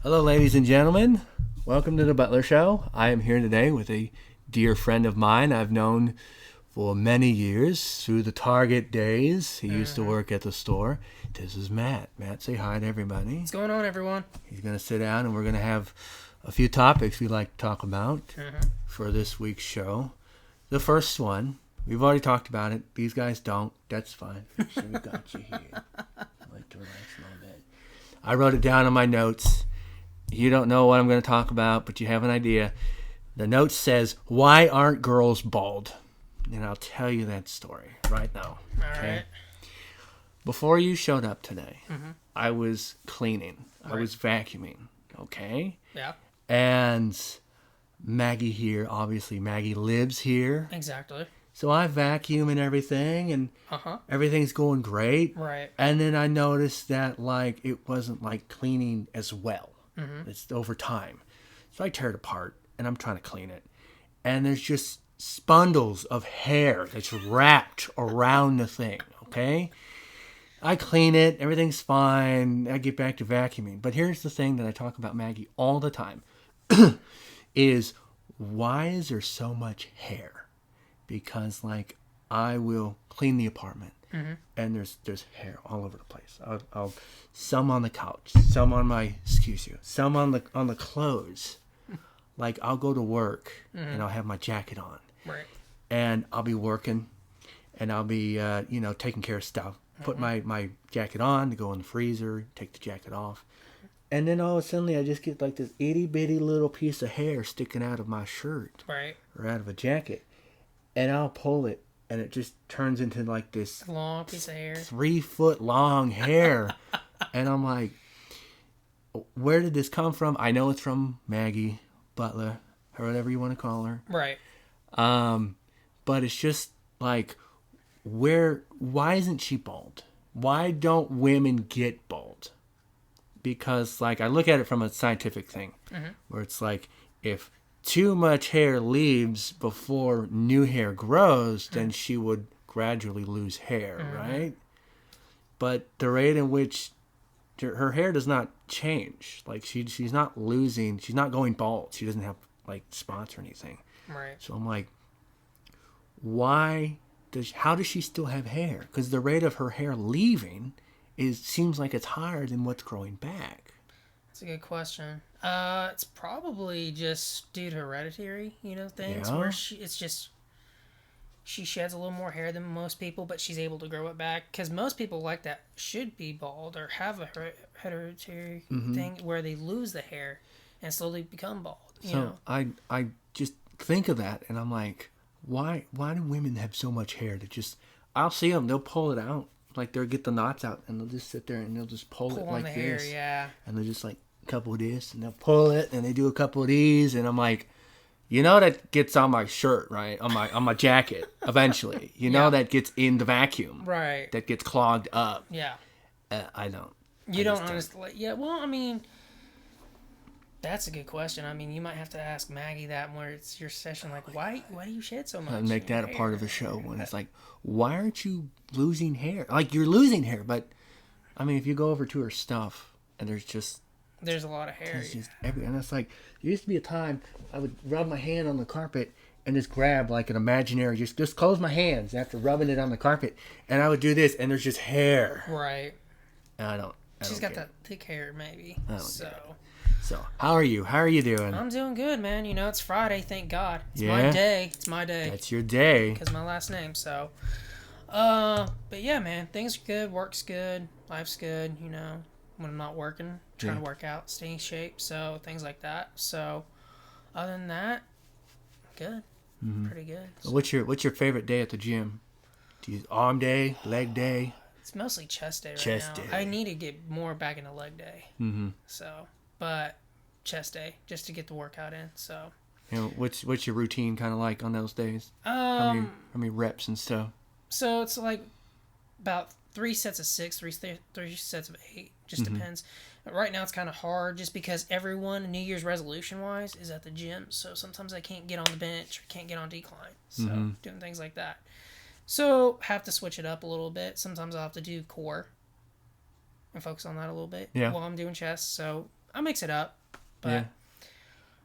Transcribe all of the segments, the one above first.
Hello, ladies and gentlemen. Welcome to the Butler Show. I am here today with a dear friend of mine I've known for many years through the Target days. He used to work at the store. This is Matt. Matt, say hi to everybody. What's going on, everyone? He's going to sit down and we're going to have a few topics we'd like to talk about for this week's show. The first one, we've already talked about it. These guys don't. That's fine. So we got you here. I like to relax a little bit. I wrote it down on my notes. You don't know what I'm going to talk about, but you have an idea. The note says, "Why aren't girls bald?" And I'll tell you that story right now. All right. Before you showed up today, I was cleaning. I was vacuuming. Okay? Yeah. And Maggie here, obviously Maggie lives here. Exactly. So I vacuum and everything, and everything's going great. Right. And then I noticed that, like, it wasn't, like, cleaning as well. It's over time. So I tear it apart, and I'm trying to clean it. And there's just spundles of hair that's wrapped around the thing, okay? I clean it. Everything's fine. I get back to vacuuming. But here's the thing that I talk about Maggie all the time is, why is there so much hair? Because, like, I will clean the apartment, and there's hair all over the place. I'll some on the couch, some on my some on the clothes. Like, I'll go to work and I'll have my jacket on, Right. and I'll be working, and I'll be taking care of stuff. Put my jacket on to go in the freezer, take the jacket off, and then all of a sudden I just get like this itty bitty little piece of hair sticking out of my shirt, Right. or out of a jacket. And I'll pull it, and it just turns into like this Long piece of hair. 3-foot long hair. And I'm like, where did this come from? I know it's from Maggie Butler, or whatever you want to call her. Right. But it's just like, why isn't she bald? Why don't women get bald? Because, like, I look at it from a scientific thing, where it's like, if too much hair leaves before new hair grows, then she would gradually lose hair, right? But the rate in which her hair does not change, like, she's not losing, she's not going bald. She doesn't have, like, spots or anything. Right. So I'm like, how does she still have hair? Because the rate of her hair leaving seems like it's higher than what's growing back. That's a good question. It's probably just due to hereditary, things where she sheds a little more hair than most people, but she's able to grow it back. Because most people like that should be bald or have a hereditary thing where they lose the hair and slowly become bald. You know? I just think of that, and I'm like, why do women have so much hair that just, I'll see them, they'll pull it out, like they'll get the knots out, and they'll just sit there and they'll just pull it like the this. Hair, yeah. And they'll just like a couple of this, and they'll pull it, and they do a couple of these, and I'm like, that gets on my shirt, right? On my jacket eventually. That gets in the vacuum. Right. That gets clogged up. Yeah. I don't. You don't honestly. Yeah. Well, I mean, that's a good question. I mean, you might have to ask Maggie that where it's your session. Like, why do you shed so much? I'd make that a part of the show when it's like, why aren't you losing hair? Like, you're losing hair, but I mean, if you go over to her stuff and there's a lot of hair. And it's like, there used to be a time I would rub my hand on the carpet and just grab like an imaginary, just close my hands after rubbing it on the carpet, and I would do this, and there's just hair. Right. And She's got that thick hair, maybe. So, how are you? How are you doing? I'm doing good, man. It's Friday, thank God. It's my day. It's my day. That's your day. Because of my last name, so. But yeah, man, things are good. Work's good. Life's good, when I'm not working. Trying to work out, stay in shape, so things like that. So, other than that, good. Pretty good. So. What's your favorite day at the gym? Do you arm day, leg day? It's mostly chest day right now. I need to get more back into leg day. So, but chest day just to get the workout in. So. What's your routine kind of like on those days? How many reps and stuff? So it's like about 3 sets of 6, three sets of 8. Just depends. Right now it's kind of hard just because everyone, New Year's resolution wise, is at the gym. So sometimes I can't get on the bench or can't get on decline. So doing things like that. So have to switch it up a little bit. Sometimes I'll have to do core and focus on that a little bit while I'm doing chest. So I mix it up. But I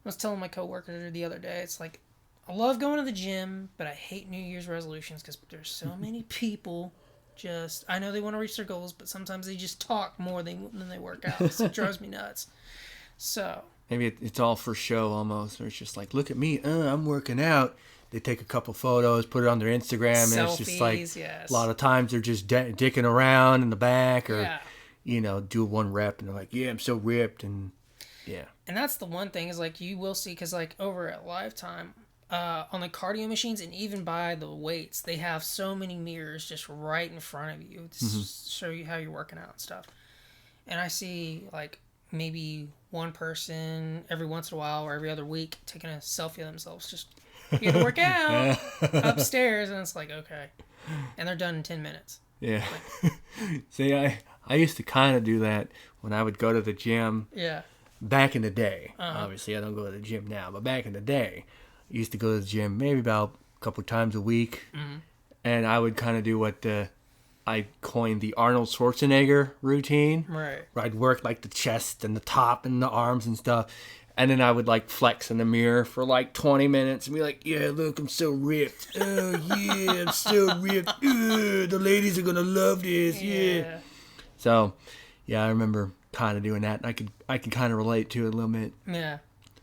was telling my coworker the other day, it's like, I love going to the gym, but I hate New Year's resolutions because there's so many people just, I know they want to reach their goals, but sometimes they just talk more than they work out. So it drives me nuts. So maybe it's all for show almost, or it's just like, look at me, I'm working out. They take a couple photos, put it on their Instagram, and selfies, it's just like yes. a lot of times they're just dicking around in the back, or do one rep, and they're like, yeah, I'm so ripped, and yeah. And that's the one thing is like you will see, because like over at Lifetime, on the cardio machines and even by the weights, they have so many mirrors just right in front of you to show you how you're working out and stuff. And I see like maybe one person every once in a while or every other week taking a selfie of themselves, just here to work out upstairs, and it's like, okay, and they're done in 10 minutes. Yeah. Like, see, I used to kind of do that when I would go to the gym. Yeah. Back in the day. Obviously, I don't go to the gym now, but back in the day, I used to go to the gym maybe about a couple times a week, and I would kind of do what I coined the Arnold Schwarzenegger routine. Right. Where I'd work like the chest and the top and the arms and stuff, and then I would like flex in the mirror for like 20 minutes and be like, yeah, look, I'm so ripped. Oh, yeah, I'm so ripped. The ladies are going to love this. Yeah. So, yeah, I remember kind of doing that, and I can kind of relate to it a little bit. Yeah.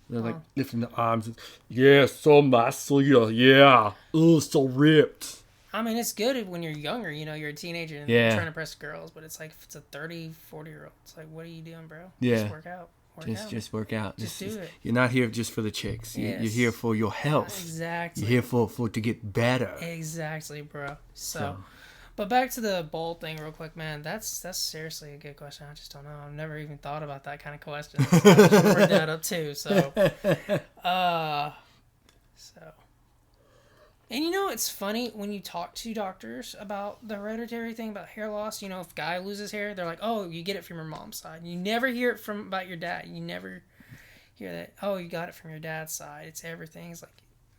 They're like lifting the arms. Yeah, so muscular. Yeah. Oh, so ripped. I mean, it's good when you're younger, you're a teenager and you're trying to impress girls, but it's like if it's a 30, 40-year-old, it's like, what are you doing, bro? Yeah. Just work out. Just work out. Just do it. You're not here just for the chicks. You're here for your health. Exactly. You're here for to get better. Exactly, bro. So. But back to the bowl thing real quick, man. That's seriously a good question. I just don't know. I've never even thought about that kind of question. So I should bring that up too. So, and it's funny when you talk to doctors about the hereditary thing about hair loss. If a guy loses hair, they're like, "Oh, you get it from your mom's side." You never hear it about your dad. You never hear that. Oh, you got it from your dad's side. It's everything. It's like.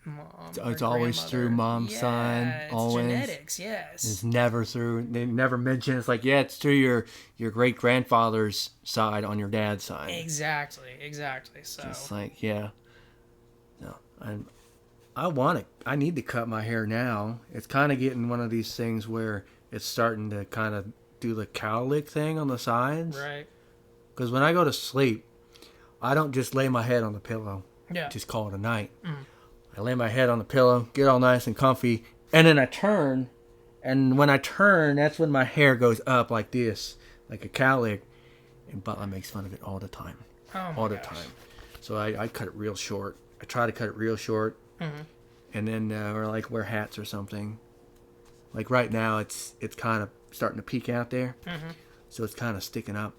Mom, it's always through mom's side. It's always genetics, yes. It's never through. They never mention. It's like, yeah, it's through your great grandfather's side on your dad's side. Exactly. So it's like, yeah. No, I need to cut my hair now. It's kind of getting one of these things where it's starting to kind of do the cowlick thing on the sides. Right. Because when I go to sleep, I don't just lay my head on the pillow. Yeah. Just call it a night. I lay my head on the pillow, get all nice and comfy, and then I turn. And when I turn, that's when my hair goes up like this, like a cowlick. And Butler makes fun of it all the time. All the time. So I cut it real short. I try to cut it real short. And then or like wear hats or something. Like right now, it's kind of starting to peek out there. So it's kind of sticking up.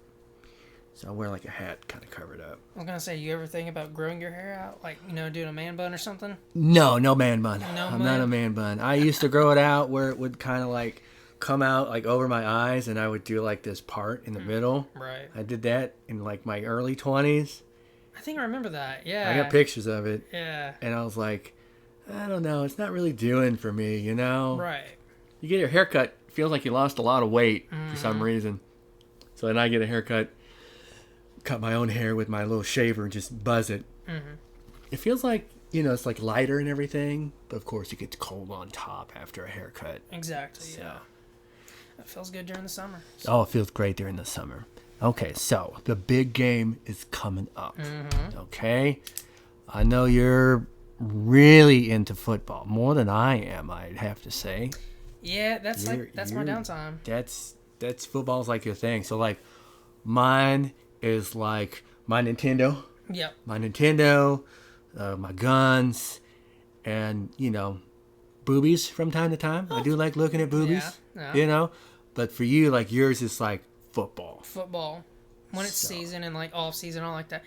So I wear like a hat, kind of covered up. I was going to say, you ever think about growing your hair out? Like, doing a man bun or something? No man bun. I'm not a man bun. I used to grow it out where it would kind of like come out like over my eyes, and I would do like this part in the middle. Right. I did that in like my early 20s. I think I remember that, yeah. I got pictures of it. Yeah. And I was like, I don't know. It's not really doing for me, Right. You get your haircut, it feels like you lost a lot of weight for some reason. So then I get a haircut. Cut my own hair with my little shaver and just buzz it. It feels like, it's like lighter and everything, but of course it gets cold on top after a haircut. Exactly, yeah. It feels good during the summer. So. Oh, it feels great during the summer. Okay, so the big game is coming up. Okay? I know you're really into football, more than I am, I'd have to say. Yeah, that's my downtime. That's football's like your thing. So like mine is like my Nintendo. Yep. My Nintendo, my guns, and, boobies from time to time. I do like looking at boobies, But for you, like, yours is like football. Football. When it's season and, like, off season, all like that.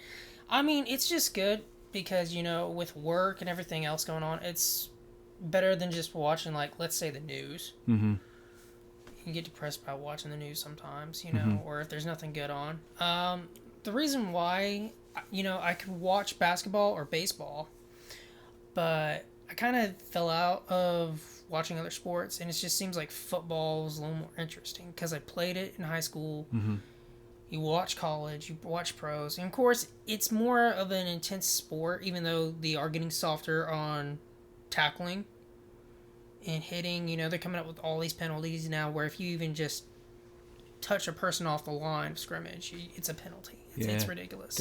I mean, it's just good because, with work and everything else going on, it's better than just watching, like, let's say the news. You get depressed about watching the news sometimes, or if there's nothing good on. The reason why, I could watch basketball or baseball, but I kind of fell out of watching other sports, and it just seems like football is a little more interesting because I played it in high school. You watch college, you watch pros, and of course, it's more of an intense sport, even though they are getting softer on tackling and hitting. You know, they're coming up with all these penalties now where if you even just touch a person off the line of scrimmage, it's a penalty. It's ridiculous.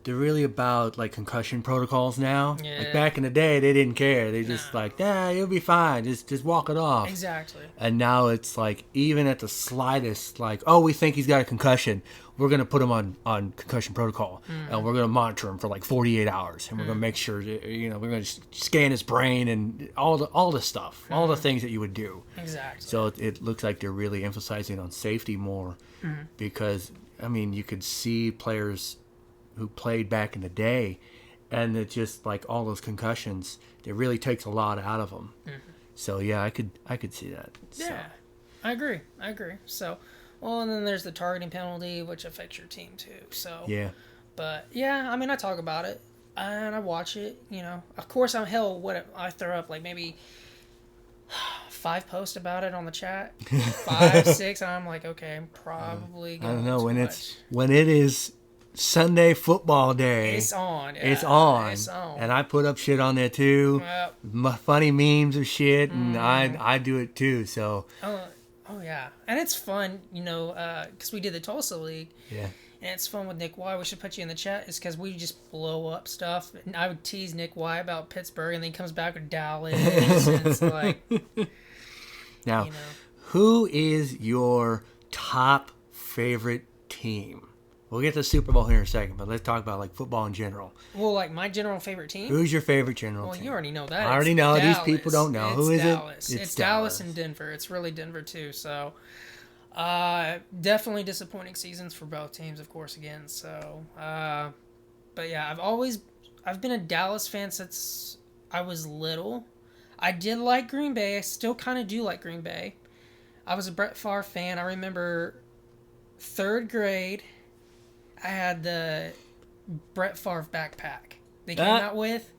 They're really about like concussion protocols now. Yeah. Like back in the day, they didn't care. They just like, you'll be fine. Just walk it off. Exactly. And now it's like even at the slightest, like, oh, we think he's got a concussion, we're gonna put him on concussion protocol, and we're gonna monitor him for like 48 hours, and we're gonna make sure we're gonna just scan his brain and all the stuff, all the things that you would do. Exactly. So it looks like they're really emphasizing on safety more, because I mean you could see players who played back in the day, and it just like all those concussions, it really takes a lot out of them. So yeah, I could see that. Yeah, so. I agree. So, well, and then there's the targeting penalty, which affects your team too. So Yeah. But yeah, I mean, I talk about it and I watch it. You know, of course, I throw up like maybe 5 posts about it on the chat, 5, 6, and I'm like, okay, I'm probably going I don't know too when much. when it is Sunday football day. It's on. Yeah, It's on. It's on. And I put up shit on there too. Yep. Funny memes of shit, and I do it too. So. Oh yeah, and it's fun, you know, because we did the Tulsa League. Yeah. And it's fun with Nick Y. We should put you in the chat. It's because we just blow up stuff. And I would tease Nick Y about Pittsburgh, and then he comes back with Dallas. And it's like, now, you know. Who is your top favorite team? We'll get to the Super Bowl here in a second, but let's talk about like football in general. Well, like my general favorite team. Who's your favorite general team? Well, you already know that. I already know. Dallas. These people don't know. It's Who is Dallas. it? It's Dallas and Denver. It's really Denver too. So, definitely disappointing seasons for both teams, of course. Again, so, but yeah, I've been a Dallas fan since I was little. I did like Green Bay. I still kind of do like Green Bay. I was a Brett Favre fan. I remember 3rd grade. I had the Brett Favre backpack they came out with.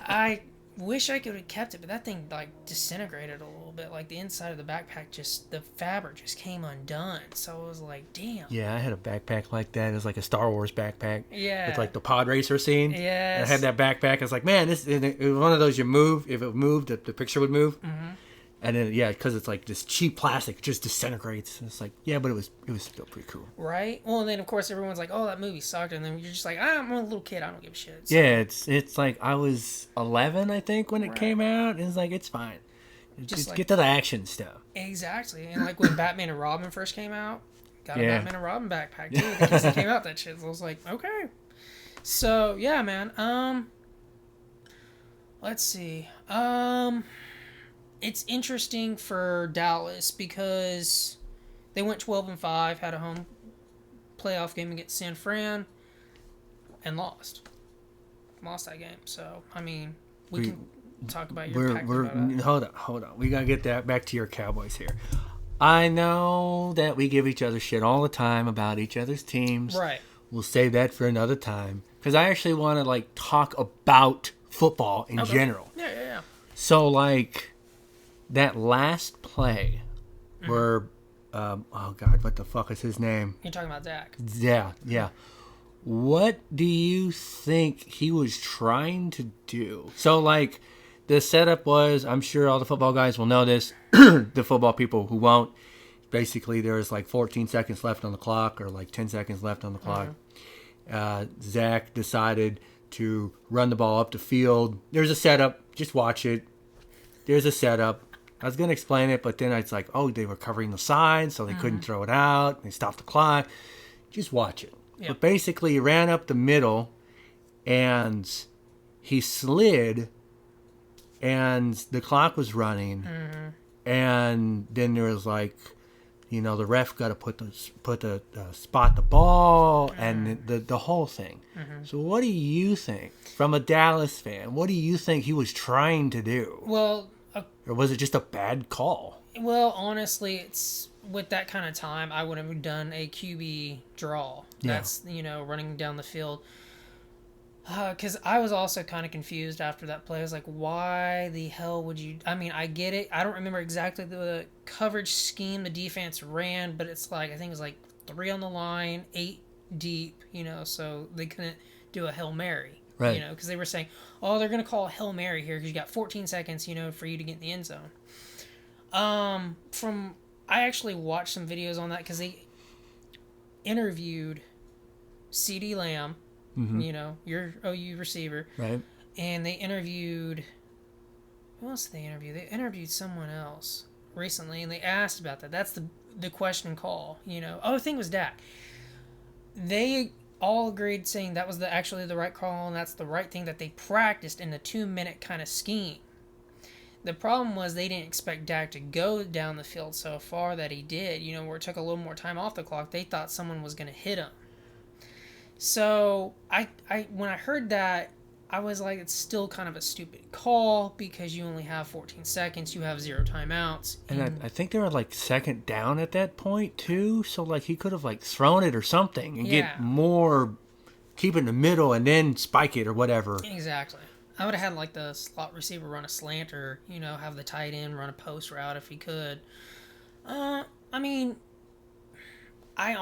I wish I could have kept it, but that thing like disintegrated a little bit. Like the inside of the backpack, the fabric just came undone. So I was like, damn. Yeah, I had a backpack like that. It was like a Star Wars backpack. Yeah. With like the pod racer scene. Yes. And I had that backpack. I was like, man, it was one of those you move. If it moved, the picture would move. Mm-hmm. And then, yeah, because it's like this cheap plastic, it just disintegrates. And it's like, yeah, but it was still pretty cool. Right? Well, and then, of course, everyone's like, oh, that movie sucked. And then you're just like, I'm a little kid. I don't give a shit. So. Yeah, it's like I was 11, I think, when it came out. And it's like, it's fine. Just like, get to the action stuff. Exactly. And like when Batman and Robin first came out, got a Batman and Robin backpack, too. Because they came out that shit. So I was like, okay. So, yeah, man. Let's see. It's interesting for Dallas because they went 12-5, had a home playoff game against San Fran, and lost that game. So I mean, we can talk about your Packers. Hold on. We gotta get that back to your Cowboys here. I know that we give each other shit all the time about each other's teams. Right. We'll save that for another time because I actually want to like talk about football in general. Yeah. So like. That last play where, oh God, what the fuck is his name? You're talking about Dak. Yeah. What do you think he was trying to do? So, like, the setup was, I'm sure all the football guys will know this, the football people who won't. Basically, there was like 14 seconds left on the clock or like 10 seconds left on the clock. Zach decided to run the ball up the field. There's a setup. Just watch it. There's a setup. I was going to explain it, but then it's like, oh, they were covering the sign, so they couldn't throw it out. They stopped the clock. Just watch it. Yep. But basically, he ran up the middle, and he slid, and the clock was running. And then there was like, you know, the ref got to put the spot the ball and the whole thing. So what do you think, from a Dallas fan? What do you think he was trying to do? Well. Or was it just a bad call? Well, honestly, it's with that kind of time, I would have done a QB draw. That's, you know, running down the field. Because I was also kind of confused after that play. I was like, why the hell would you... I mean, I get it. I don't remember exactly the coverage scheme the defense ran, but it's like, I think it was like 3 on the line, 8 deep, so they couldn't do a Hail Mary. Right. Because they were saying, oh, they're going to call a Hail Mary here because you got 14 seconds, for you to get in the end zone. I actually watched some videos on that because they interviewed CeeDee Lamb, your OU receiver. Right. And they interviewed... Who else did they interview? They interviewed someone else recently, and they asked about that. That's the question and call, Oh, I think it was Dak. They all agreed saying that was actually the right call, and that's the right thing that they practiced in the 2-minute kind of scheme. The problem was they didn't expect Dak to go down the field so far that he did, where it took a little more time off the clock. They thought someone was going to hit him. So I when I heard that, I was like, it's still kind of a stupid call because you only have 14 seconds. You have 0 timeouts. And I think they were like second down at that point too. So like he could have like thrown it or something and get more, keep it in the middle and then spike it or whatever. Exactly. I would have had like the slot receiver run a slant or, have the tight end run a post route if he could. I mean, I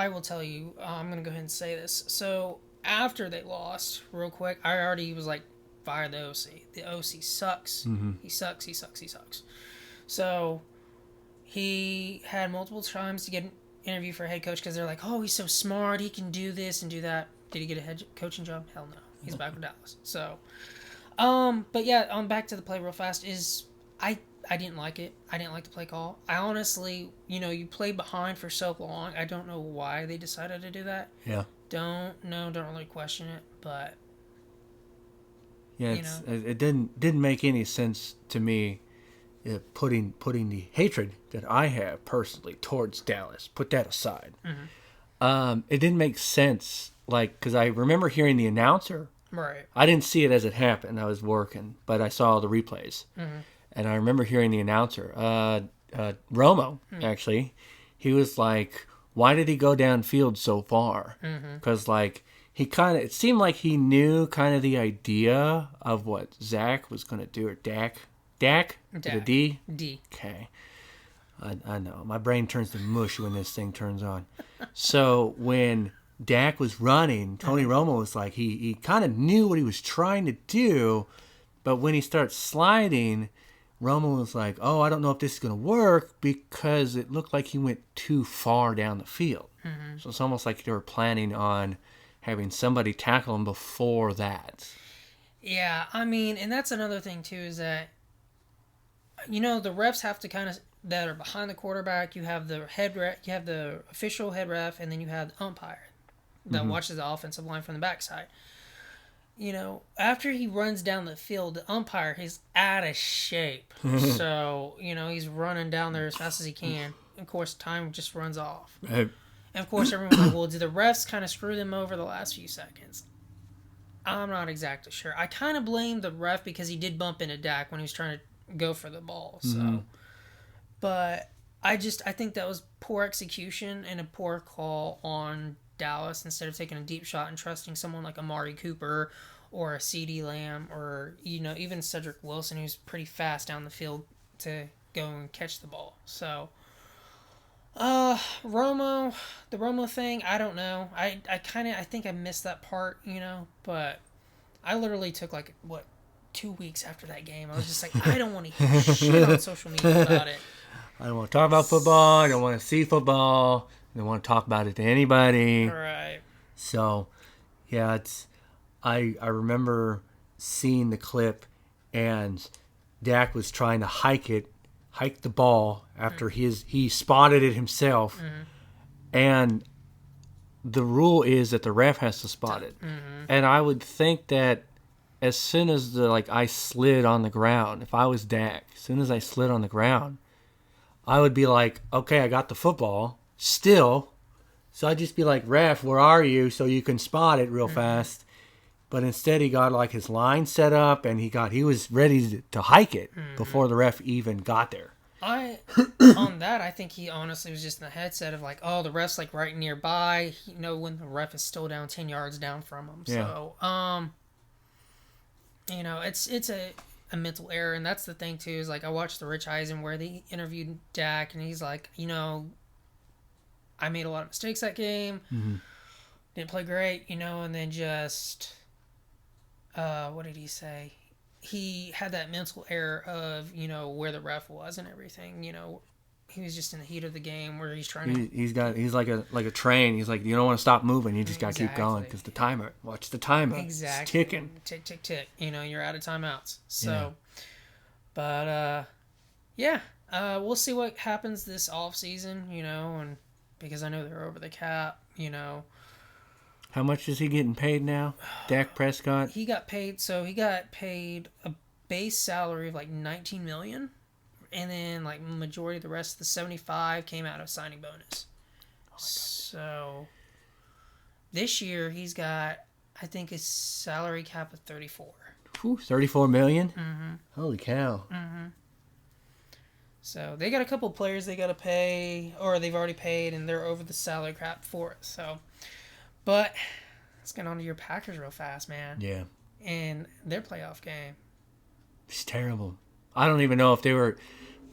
will tell you, I'm going to go ahead and say this. So, after they lost, real quick, I already was like, fire the OC. The OC sucks. Mm-hmm. He sucks. So, he had multiple times to get an interview for a head coach because they're like, oh, he's so smart. He can do this and do that. Did he get a head coaching job? Hell no. He's back with Dallas. So, but yeah, back to the play real fast is I didn't like it. I didn't like the play call. I honestly, you play behind for so long. I don't know why they decided to do that. Yeah. Don't really question it, but yeah, it didn't make any sense to me. Putting the hatred that I have personally towards Dallas, put that aside. Mm-hmm. It didn't make sense, because I remember hearing the announcer. Right. I didn't see it as it happened. I was working, but I saw the replays. Mm-hmm. And I remember hearing the announcer, Romo, actually. He was like, why did he go downfield so far? Because, it seemed like he knew kind of the idea of what Zach was going to do, or Dak? Dak? With a D? D. Okay. I know. My brain turns to mush when this thing turns on. So, when Dak was running, Tony Romo was like, he kind of knew what he was trying to do, but when he starts sliding... Romo was like, oh, I don't know if this is going to work because it looked like he went too far down the field. Mm-hmm. So it's almost like they were planning on having somebody tackle him before that. Yeah, I mean, and that's another thing, too, is that, the refs have to kind of, that are behind the quarterback, you have the you have the official head ref, and then you have the umpire that watches the offensive line from the backside. After he runs down the field, the umpire is out of shape. So, he's running down there as fast as he can. Of course, time just runs off. And, of course, everyone's like, well, do the refs kind of screw them over the last few seconds? I'm not exactly sure. I kind of blame the ref because he did bump into Dak when he was trying to go for the ball. So, but I think that was poor execution and a poor call on Dallas instead of taking a deep shot and trusting someone like Amari Cooper or a CeeDee Lamb or even Cedric Wilson, who's pretty fast down the field to go and catch the ball. So the Romo thing, I don't know. I think I missed that part, but I literally took 2 weeks after that game. I was just like, I don't want to hear shit on social media about it. I don't want to talk about football. I don't want to see football. They want to talk about it to anybody. Right. So, yeah, I remember seeing the clip, and Dak was trying to hike the ball after he spotted it himself. Mm-hmm. And the rule is that the ref has to spot it. Mm-hmm. And I would think that as soon as I slid on the ground, if I was Dak, as soon as I slid on the ground, I would be like, okay, I got the football. Still, so I'd just be like, ref, where are you? So you can spot it real fast. But instead he got his line set up and he was ready to hike it before the ref even got there. On that, I think he honestly was just in the headset of like, oh, the ref's like right nearby. When the ref is still down 10 yards down from him. Yeah. So, it's a mental error, and that's the thing too. Is like I watched the Rich Eisen where they interviewed Dak, and he's like, I made a lot of mistakes that game. Mm-hmm. Didn't play great, and then just, what did he say? He had that mental error of, where the ref was and everything. He was just in the heat of the game where he's trying to. He's like a train. He's like, you don't want to stop moving. You just got to keep going because the timer. Watch the timer. Exactly. It's ticking. Tick, tick, tick. You're out of timeouts. So, but we'll see what happens this off season. And because I know they're over the cap. How much is he getting paid now? Dak Prescott? He got paid a base salary of like $19 million, and then like majority of the rest of the 75 came out of signing bonus. Oh, so this year he's got, I think, a salary cap of 34. Whew, 34 million? Mm-hmm. Holy cow. Mm-hmm. So they got a couple players they got to pay, or they've already paid, and they're over the salary cap for it. So. But let's get on to your Packers real fast, man. Yeah. And their playoff game. It's terrible. I don't even know if they were...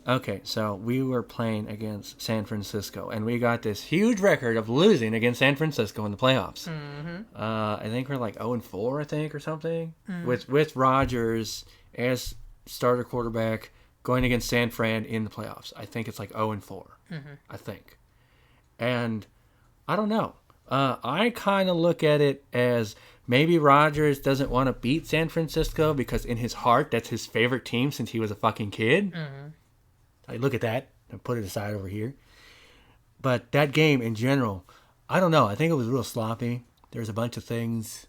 Okay, so we were playing against San Francisco, and we got this huge record of losing against San Francisco in the playoffs. Mm-hmm. I think we're like 0-4, I think, or something. Mm-hmm. With Rodgers as starter quarterback going against San Fran in the playoffs. I think it's like 0-4, I think. And I don't know. I kind of look at it as maybe Rodgers doesn't want to beat San Francisco because in his heart, that's his favorite team since he was a fucking kid. Mm-hmm. I look at that and put it aside over here. But that game in general, I don't know. I think it was real sloppy. There's a bunch of things.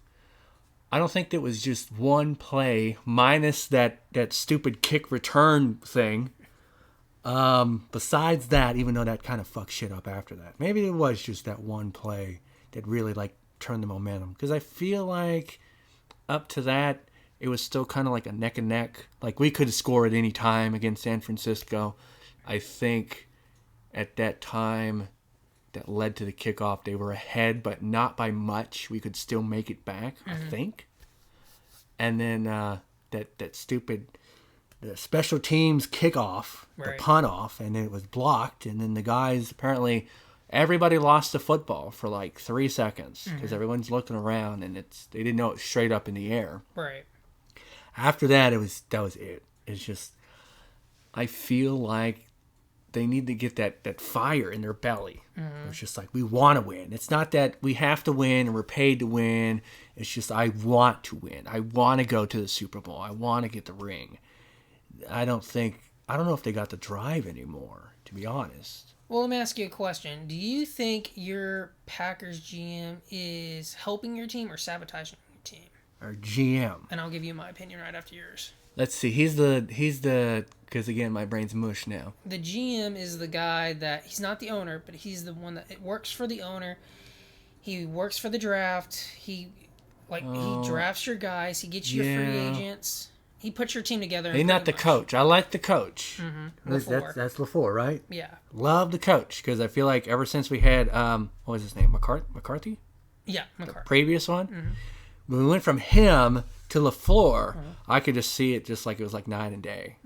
I don't think that was just one play minus that stupid kick return thing. Besides that, even though that kind of fucked shit up after that, maybe it was just that one play that really like turned the momentum. Because I feel like up to that, it was still kind of like a neck and neck. Like we could have scored at any time against San Francisco. I think at that time that led to the kickoff, they were ahead, but not by much. We could still make it back, I think. And then that stupid... the special teams kickoff, the punt off, and it was blocked. And then the guys, apparently, everybody lost the football for like 3 seconds because everyone's looking around and they didn't know it was straight up in the air. Right. After that, that was it. It's just, I feel like they need to get that fire in their belly. It's just like, we want to win. It's not that we have to win and we're paid to win. It's just, I want to win. I want to go to the Super Bowl. I want to get the ring. I don't know if they got the drive anymore, to be honest. Well, let me ask you a question. Do you think your Packers GM is helping your team or sabotaging your team? Our GM. And I'll give you my opinion right after yours. Let's see. He's the because again, my brain's mush now. The GM is the guy that, he's not the owner, but he's the one that works for the owner. He works for the draft. He drafts your guys. He gets your free agents. He puts your team together. He's not the coach. I like the coach. LaFleur. That's LaFleur, right? Yeah. Love the coach because I feel like ever since we had what was his name, McCarthy? Yeah, McCarthy. The previous one. When we went from him to LaFleur, I could just see it just like it was like night and day.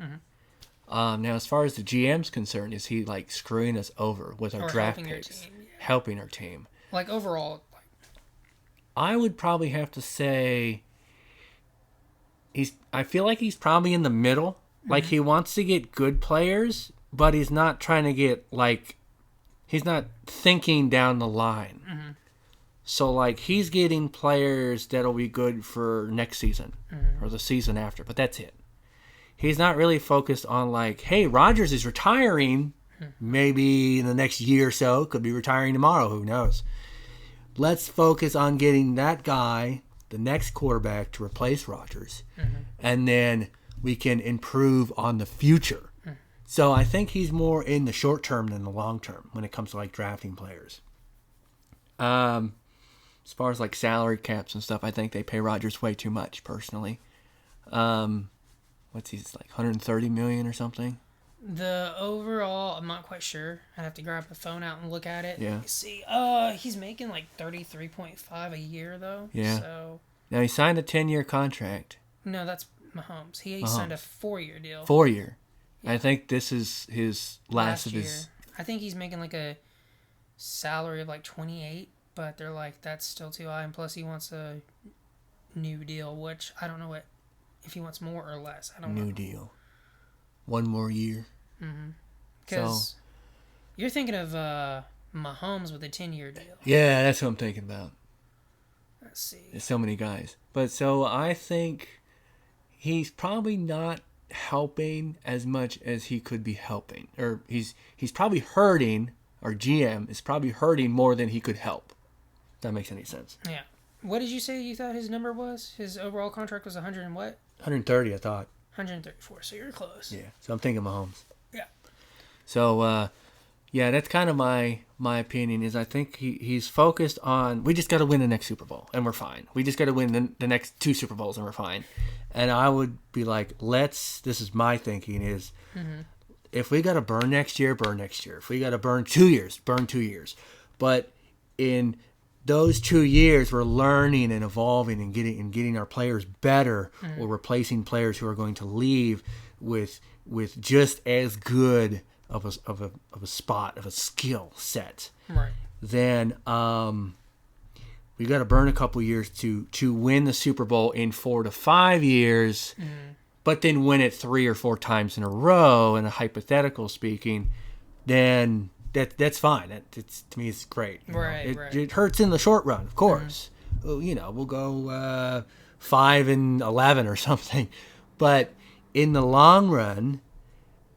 Now, as far as the GM's concerned, is he like screwing us over with our draft picks? Helping our team. Like overall. I would probably have to say I feel like he's probably in the middle. Like he wants to get good players, but he's not trying to get he's not thinking down the line. So like he's getting players that'll be good for next season or the season after, but that's it. He's not really focused on like, hey, Rodgers is retiring. Maybe in the next year or so, could be retiring tomorrow. Who knows? Let's focus on getting that guy, the next quarterback, to replace Rodgers. And then we can improve on the future. So I think he's more in the short term than the long term when it comes to like drafting players. As far as like salary caps and stuff, I think they pay Rodgers way too much personally. What's he's like $130 million or something? The overall, I'm not quite sure. I'd have to grab the phone out and look at it. Yeah. See, he's making like 33.5 a year though. Yeah. So. Now he signed a 10-year contract. No, that's Mahomes. He signed a 4-year deal. 4-year. Yeah. I think this is his last of his. I think he's making like a salary of like 28, but they're like that's still too high, and plus he wants a new deal, which I don't know if he wants more or less. I don't know. New deal. 1 more year. Mm-hmm. Because you're thinking of Mahomes with a 10-year deal. Yeah, that's what I'm thinking about. Let's see. There's so many guys. But so I think he's probably not helping as much as he could be helping. Or he's probably hurting, our GM is probably hurting more than he could help. If that makes any sense. Yeah. What did you say you thought his number was? His overall contract was 100 and what? 130, I thought. 134, so you're close. Yeah, so I'm thinking Mahomes. Yeah. So, yeah, that's kind of my opinion is I think he's focused on, we just got to win the next Super Bowl, and we're fine. We just got to win the next 2 Super Bowls, and we're fine. And I would be like, this is my thinking is, if we got to burn next year, burn next year. If we got to burn 2 years, burn 2 years. But in those 2 years, we're learning and evolving and getting our players better. We're replacing players who are going to leave with just as good of a spot of a skill set. Right. Then we got to burn a couple years to win the Super Bowl in 4 to 5 years, but then win it 3 or 4 times in a row. In a hypothetical speaking, then. That's fine. To me, it's great. Right, It hurts in the short run, of course. Well, we'll go 5-11 or something, but in the long run,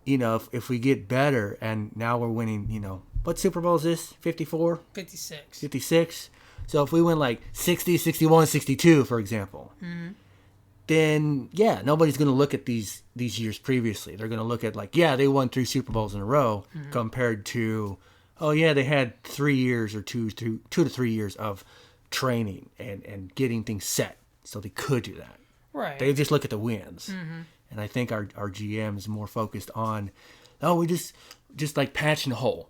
if we get better, and now we're winning. What Super Bowl is this? 54? 56. 56. So if we win like 60, 61, 62, for example. Then nobody's going to look at these years previously. They're going to look at they won 3 Super Bowls in a row compared to, they had 3 years or 2 to 3 years of training and getting things set so they could do that. Right. They just look at the wins. And I think our GM is more focused on, we just like patching a hole.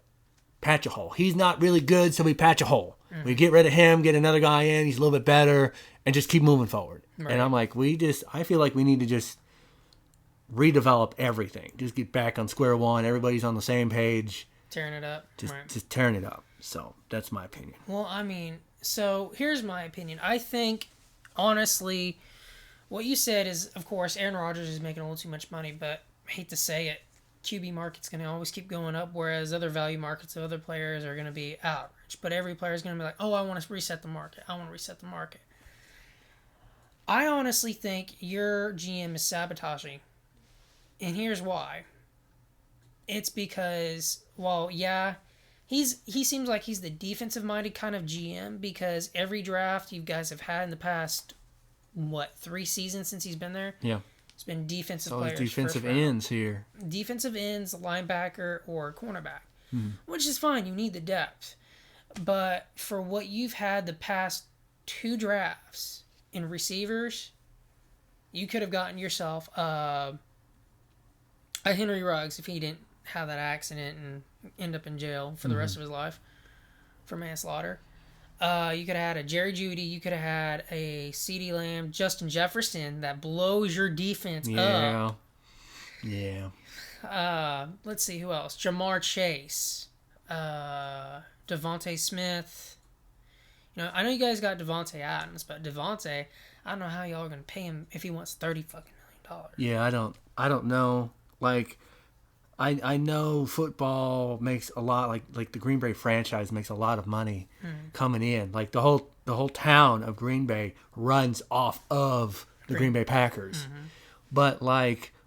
Patch a hole. He's not really good, so we patch a hole. We get rid of him, get another guy in, he's a little bit better, and just keep moving forward. Right. And I'm like, I feel like we need to just redevelop everything. Just get back on square one. Everybody's on the same page. Tearing it up. Just tearing it up. So that's my opinion. Well, so here's my opinion. I think, honestly, what you said is, of course, Aaron Rodgers is making a little too much money, but I hate to say it, QB market's going to always keep going up, whereas other value markets of other players are going to be average. But every player is going to be like, I want to reset the market. I honestly think your GM is sabotaging. And here's why. It's because, he seems like he's the defensive-minded kind of GM because every draft you guys have had in the past, 3 seasons since he's been there? Yeah. It's been defensive players. Defensive ends here. Defensive ends, linebacker, or cornerback. Which is fine. You need the depth. But for what you've had the past 2 drafts in receivers, you could have gotten yourself a Henry Ruggs if he didn't have that accident and end up in jail for the rest of his life for manslaughter. You could have had a Jerry Jeudy. You could have had a CeeDee Lamb, Justin Jefferson that blows your defense up. Yeah. Let's see who else. Jamar Chase, Devontae Smith. I know you guys got Devontae Adams, but Devontae, I don't know how y'all are gonna pay him if he wants $30 fucking million. Yeah, I don't know. I know football makes a lot, like the Green Bay franchise makes a lot of money coming in. Like the whole town of Green Bay runs off of the Green Bay Packers. But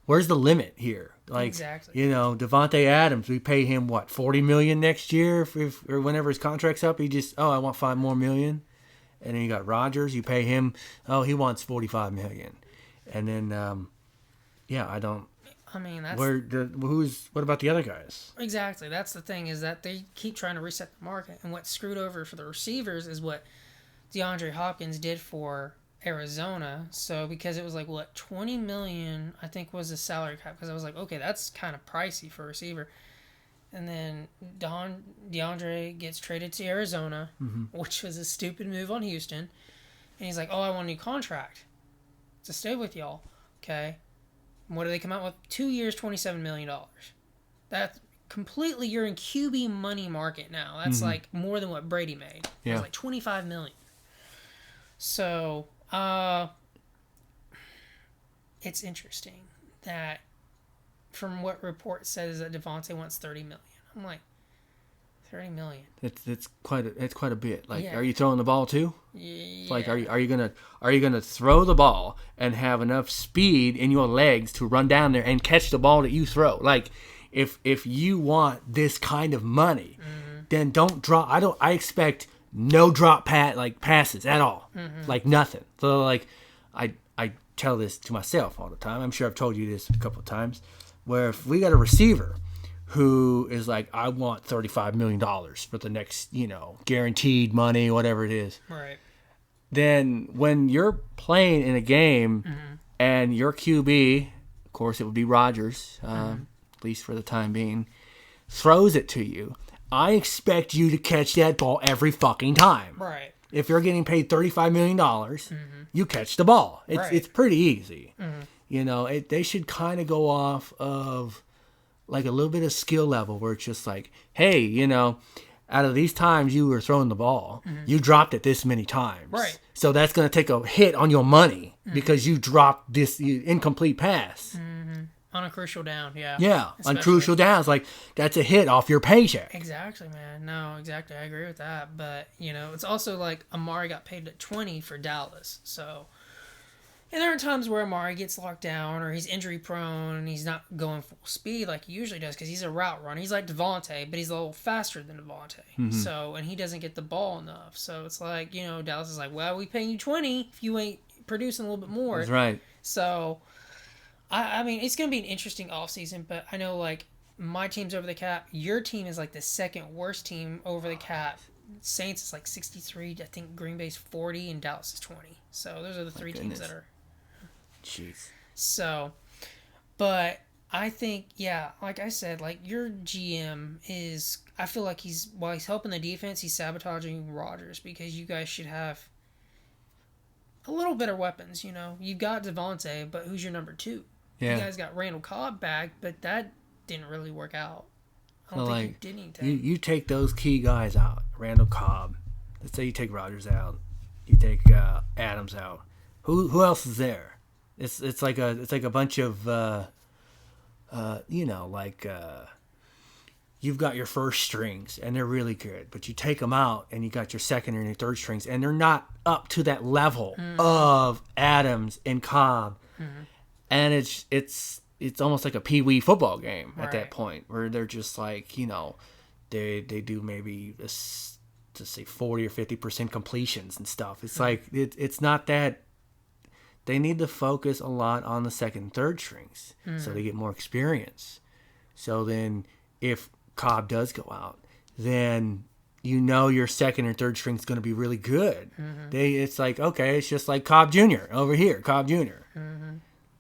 where's the limit here? Exactly. Devontae Adams, we pay him what, $40 million next year or whenever his contract's up. He just I want $5 more million. And then you got Rodgers, you pay him, he wants $45 million. And then I don't. That's... What about the other guys? Exactly. That's the thing, is that they keep trying to reset the market. And what's screwed over for the receivers is what DeAndre Hopkins did for Arizona. So because it was like what, 20 million I think was the salary cap, because I was like, okay, that's kind of pricey for a receiver. And then DeAndre gets traded to Arizona, which was a stupid move on Houston. And he's like, oh, I want a new contract to stay with y'all. Okay. And what do they come out with? 2 years, $27 million. That's completely, you're in QB money market now. That's like more than what Brady made. It was like $25 million. So, it's interesting that from what report says that Devontae wants $30 million. I'm like, $30 million. It's quite a bit. Like, are you throwing the ball too? Yeah. Like, are you gonna throw the ball and have enough speed in your legs to run down there and catch the ball that you throw? Like, if you want this kind of money, then don't drop. I expect no drop passes at all. Like nothing. So like, I tell this to myself all the time. I'm sure I've told you this a couple of times. Where if we got a receiver who is like, I want $35 million for the next, guaranteed money, whatever it is. Right. Then when you're playing in a game and your QB, of course it would be Rodgers, at least for the time being, throws it to you, I expect you to catch that ball every fucking time. Right. If you're getting paid $35 million, you catch the ball. It's pretty easy. They should kind of go off of like a little bit of skill level where it's just like, hey, out of these times you were throwing the ball, you dropped it this many times. Right. So that's going to take a hit on your money because you dropped this incomplete pass. On a crucial down, yeah. Yeah, especially on crucial downs. Like, that's a hit off your paycheck. Exactly, man. No, exactly. I agree with that. But, it's also like Amari got paid at 20 for Dallas. So, and there are times where Amari gets locked down or he's injury prone and he's not going full speed like he usually does because he's a route runner. He's like Devontae, but he's a little faster than Devontae. So, and he doesn't get the ball enough. So it's like, Dallas is like, well, we paying you 20 if you ain't producing a little bit more. That's right. So, I mean, it's going to be an interesting offseason, but I know, like, my team's over the cap. Your team is, like, the second worst team over the cap. Saints is, like, 63. I think Green Bay's 40, and Dallas is 20. So those are the three teams that are... Jeez. So, but I think, like I said, like, your GM is... I feel like while he's helping the defense, he's sabotaging Rodgers because you guys should have a little better weapons, You've got Devontae, but who's your number two? Yeah. You guys got Randall Cobb back, but that didn't really work out. I don't think you did anything. You take those key guys out, Randall Cobb. Let's say you take Rodgers out. You take Adams out. Who else is there? It's like a bunch of you've got your first strings and they're really good, but you take them out and you got your second and your third strings and they're not up to that level of Adams and Cobb. And it's almost like a pee-wee football game at that point where they're just like, they do maybe to say 40 or 50% completions and stuff. It's like it's not that. They need to focus a lot on the second and third strings so they get more experience. So then if Cobb does go out, then your second or third string is going to be really good. It's like, okay, it's just like Cobb Jr. over here, Cobb Jr.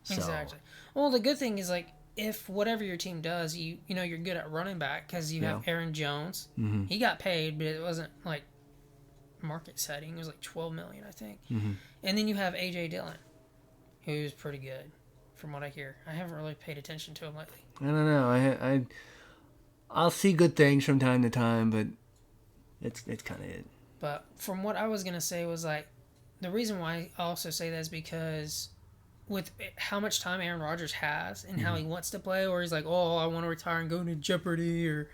So. Exactly. Well, the good thing is, like, if whatever your team does, you're good at running back because you have Aaron Jones. He got paid, but it wasn't, like, market setting. It was, like, $12 million, I think. And then you have A.J. Dillon, who's pretty good, from what I hear. I haven't really paid attention to him lately. I don't know. I'll see good things from time to time, but it's kind of it. But from what I was going to say was, like, the reason why I also say that is because with how much time Aaron Rodgers has and how he wants to play, or he's like, oh, I want to retire and go into Jeopardy or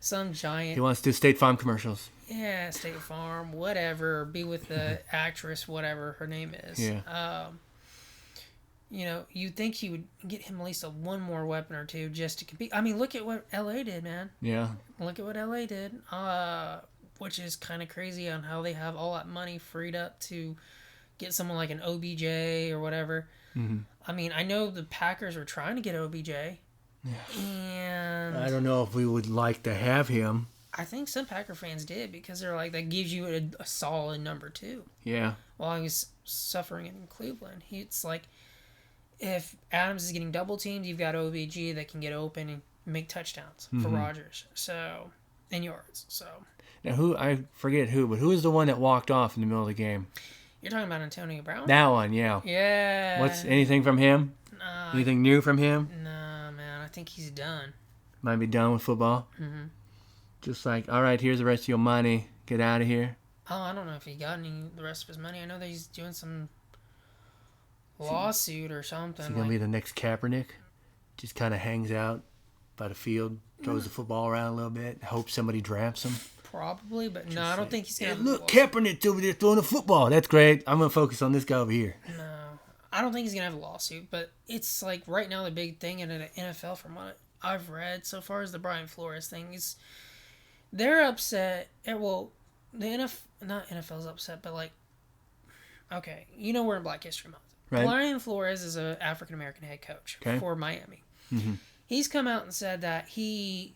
some giant. He wants to do State Farm commercials. Yeah, State Farm, whatever, or be with the actress, whatever her name is. Yeah. You'd think he would get him at least one more weapon or two just to compete. I mean, look at what LA did, man. Yeah. Look at what LA did, which is kind of crazy on how they have all that money freed up to get someone like an OBJ or whatever. I mean, I know the Packers were trying to get OBJ. Yeah. And I don't know if we would like to have him. I think some Packer fans did because they're like, that gives you a solid number 2. Yeah. While he's suffering in Cleveland. It's like, if Adams is getting double teamed, you've got OBG that can get open and make touchdowns for Rodgers. So, and yards. So. Now, I forget who, but who is the one that walked off in the middle of the game? You're talking about Antonio Brown? That one, yeah. Yeah. What's anything from him? Anything new from him? Nah, man. I think he's done. Might be done with football. Mm-hmm. Just like, all right, here's the rest of your money. Get out of here. Oh, I don't know if he got the rest of his money. I know that he's doing some lawsuit or something. Is he going to be the next Kaepernick? Just kind of hangs out by the field, throws the football around a little bit, hopes somebody drafts him. Probably, but no, I don't think he's going to. Look, Kaepernick's over there throwing the football. That's great. I'm going to focus on this guy over here. No, I don't think he's going to have a lawsuit, but it's like right now the big thing in the NFL from what I've read so far is the Brian Flores thing. They're upset. Well, the NFL's upset, but like, okay, we're in Black History Month. Right. Brian Flores is an African American head coach for Miami. Mm-hmm. He's come out and said that he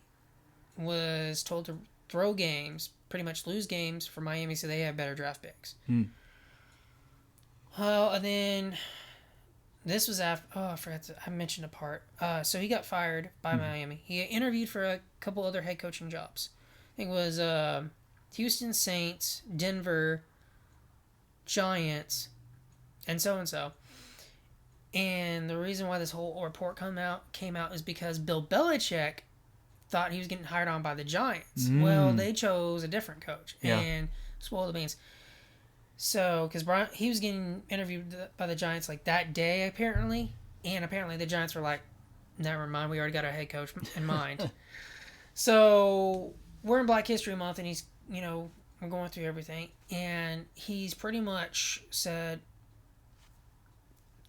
was told to throw games, pretty much lose games for Miami so they have better draft picks. Well, and then this was after. Oh, I mentioned a part. So he got fired by Miami. He interviewed for a couple other head coaching jobs. I think it was Houston Saints, Denver, Giants, and so. And the reason why this whole report came out is because Bill Belichick thought he was getting hired on by the Giants. Well, they chose a different coach and spoiled the beans. So, because he was getting interviewed by the Giants like that day, apparently. And apparently the Giants were like, never mind, we already got our head coach in mind. So, we're in Black History Month, and he's, we're going through everything. And he's pretty much said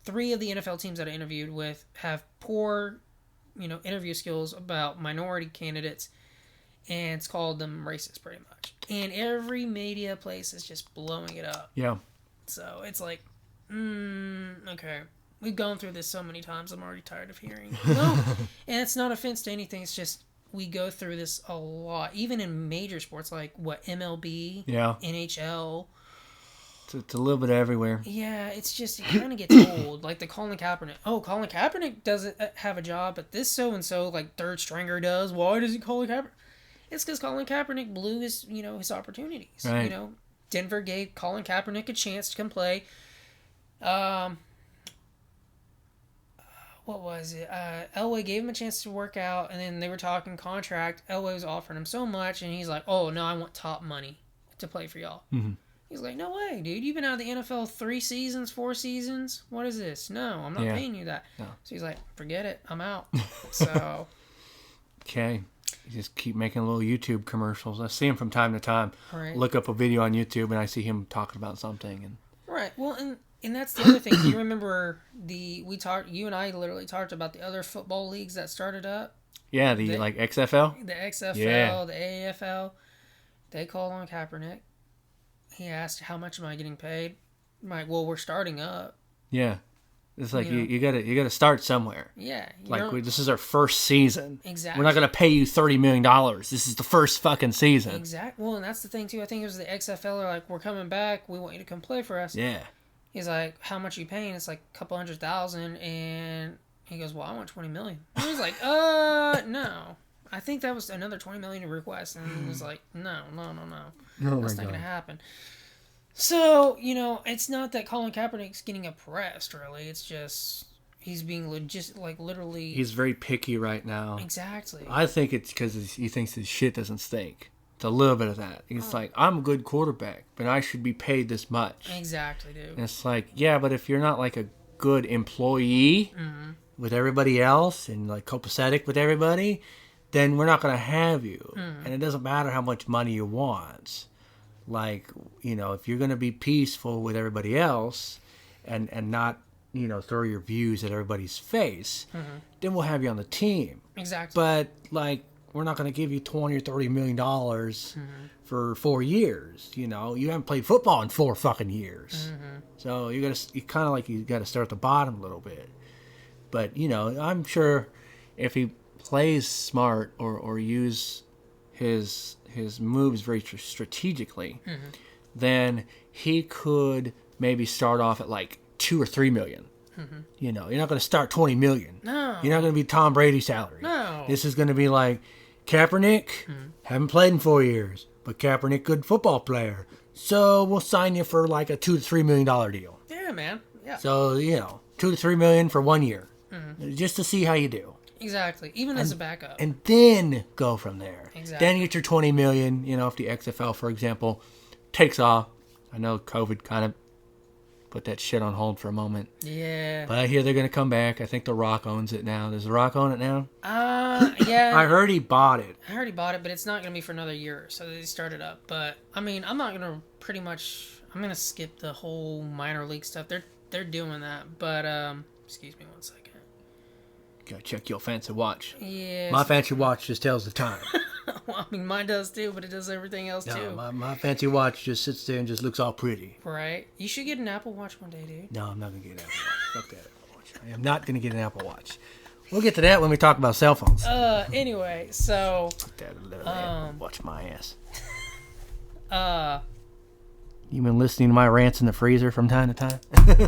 3 of the NFL teams that I interviewed with have poor, interview skills about minority candidates, and it's called them racist pretty much. And every media place is just blowing it up. Yeah. So it's like, okay. We've gone through this so many times, I'm already tired of hearing. No, and it's not offense to anything, it's just we go through this a lot. Even in major sports like, MLB, NHL. It's a little bit everywhere. Yeah, it's just, it kind of gets old. Like the Colin Kaepernick. Oh, Colin Kaepernick doesn't have a job, but this so-and-so, like third stringer does. Why does he Colin Kaepernick? It's because Colin Kaepernick blew his, his opportunities. Right. Denver gave Colin Kaepernick a chance to come play. What was it? Elway gave him a chance to work out, and then they were talking contract. Elway was offering him so much, and he's like, oh, no, I want top money to play for y'all. Mm-hmm. He's like, no way, dude. You've been out of the NFL 3 seasons, 4 seasons. What is this? No, I'm not paying you that. No. So he's like, forget it. I'm out. So. Okay. You just keep making little YouTube commercials. I see him from time to time. Right. Look up a video on YouTube, and I see him talking about something. And right. Well, and that's the other thing. You remember you and I literally talked about the other football leagues that started up? Yeah, the XFL? The XFL, the AFL. They called on Kaepernick. He asked, how much am I getting paid? I'm like, well, we're starting up. Yeah. It's like you gotta start somewhere. Yeah. Like this is our first season. Exactly. We're not gonna pay you $30 million. This is the first fucking season. Exactly. Well, and that's the thing too. I think it was the XFL are like, we're coming back. We want you to come play for us. Yeah. He's like, how much are you paying? It's like a couple $100,000, and he goes, well, I want $20 million. And he's like, no. I think that was another $20 million request, and he was like, no, that's not gonna happen. So, it's not that Colin Kaepernick's getting oppressed, really. It's just he's being literally. He's very picky right now. Exactly. I think it's because he thinks his shit doesn't stink. It's a little bit of that. It's like, I'm a good quarterback, but I should be paid this much. Exactly, dude. And it's like, yeah, but if you're not like a good employee with everybody else and like copacetic with everybody, then we're not going to have you. And it doesn't matter how much money you want. Like, if you're going to be peaceful with everybody else and not, throw your views at everybody's face, then we'll have you on the team. Exactly. But, like, we're not going to give you $20 or $30 million for 4 years. You haven't played football in 4 fucking years. So you got to start at the bottom a little bit. But, I'm sure if he plays smart or use his moves very strategically, then he could maybe start off at like 2 or 3 million. You know, you're not going to start 20 million. No. You're not going to be Tom Brady's salary. No. This is going to be like Kaepernick, haven't played in 4 years, but Kaepernick, good football player. So we'll sign you for like a $2 to $3 million deal. Yeah, man. Yeah. So, you know, 2 to $3 million for 1 year. Just to see how you do. Exactly. Even as a backup. And then go from there. Exactly. Then you get your 20 million, you know, if the XFL, for example, takes off. I know COVID kind of put that shit on hold for a moment. Yeah. But I hear they're going to come back. I think The Rock owns it now. Does The Rock own it now? Yeah. I heard he bought it. I heard he bought it, but it's not going to be for another year. So they started up. But, I mean, I'm not going to I'm going to skip the whole minor league stuff. They're doing that. But, excuse me 1 second. Gotta check your fancy watch. Yeah. My fancy watch just tells the time. Well, I mean, mine does too, but it does everything else too. My fancy watch just sits there and just looks all pretty. Right. You should get an Apple Watch one day, dude. No, I'm not going to get an Apple Watch. Fuck that Apple Watch. I am not going to get an Apple Watch. We'll get to that when we talk about cell phones. Anyway, so... Put that little Apple Watch my ass. You been listening to my rants in the freezer from time to time?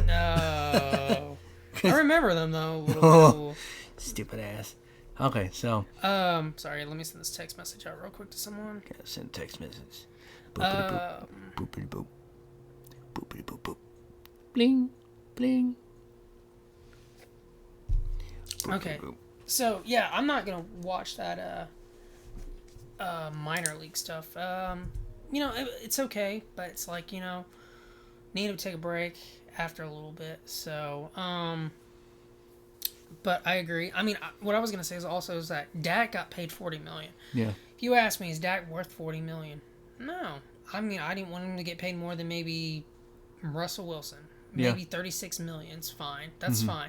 No. I remember them, though. Stupid ass. Okay, so... sorry, let me send this text message out real quick to someone. Gotta send a text message. Boopity boop. Boopity boop. Boopity boop boop. Bling. Bling. Boopity Okay. boop. So, yeah, I'm not going to watch that minor league stuff. You know, it's okay, but it's like, you know, need to take a break after a little bit. So, but I agree. I mean, what I was gonna say is that Dak got paid $40 million. Yeah. If you ask me, is Dak worth $40 million? No. I mean, I didn't want him to get paid more than maybe Russell Wilson. Maybe $36 million is fine. That's fine.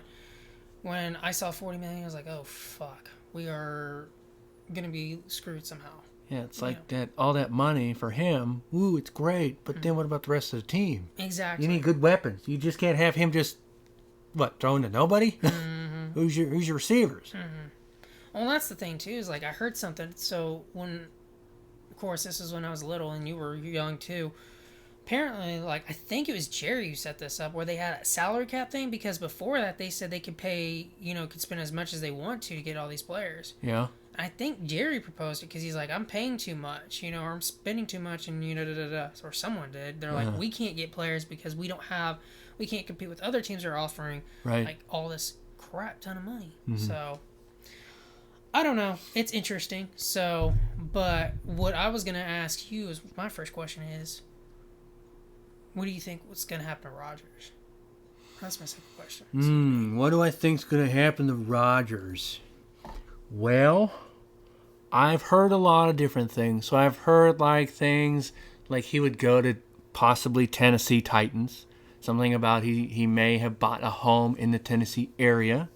When I saw $40 million, I was like, oh fuck, we are gonna be screwed somehow. Yeah, it's like that. All that money for him. Ooh, it's great. But then what about the rest of the team? Exactly. You need good weapons. You just can't have him just throwing to nobody. Who's your receivers? Well, that's the thing too. Is like I heard something. So when, of course, this is when I was little and you were young too. Apparently, like I think it was Jerry who set this up, where they had a salary cap thing, because before that they said they could pay, could spend as much as they want to get all these players. Yeah. I think Jerry proposed it because he's like, I'm paying too much, or I'm spending too much, and or someone did. They're like, we can't get players because we can't compete with other teams that are offering like all this crap ton of money. So I don't know. It's interesting. So, but what I was gonna ask you is, my first question is, what do you think what's gonna happen to Rodgers? That's my second question. What do I think's gonna happen to Rodgers? Well, I've heard a lot of different things. So I've heard things like he would go to possibly Tennessee Titans. Something about he may have bought a home in the Tennessee area.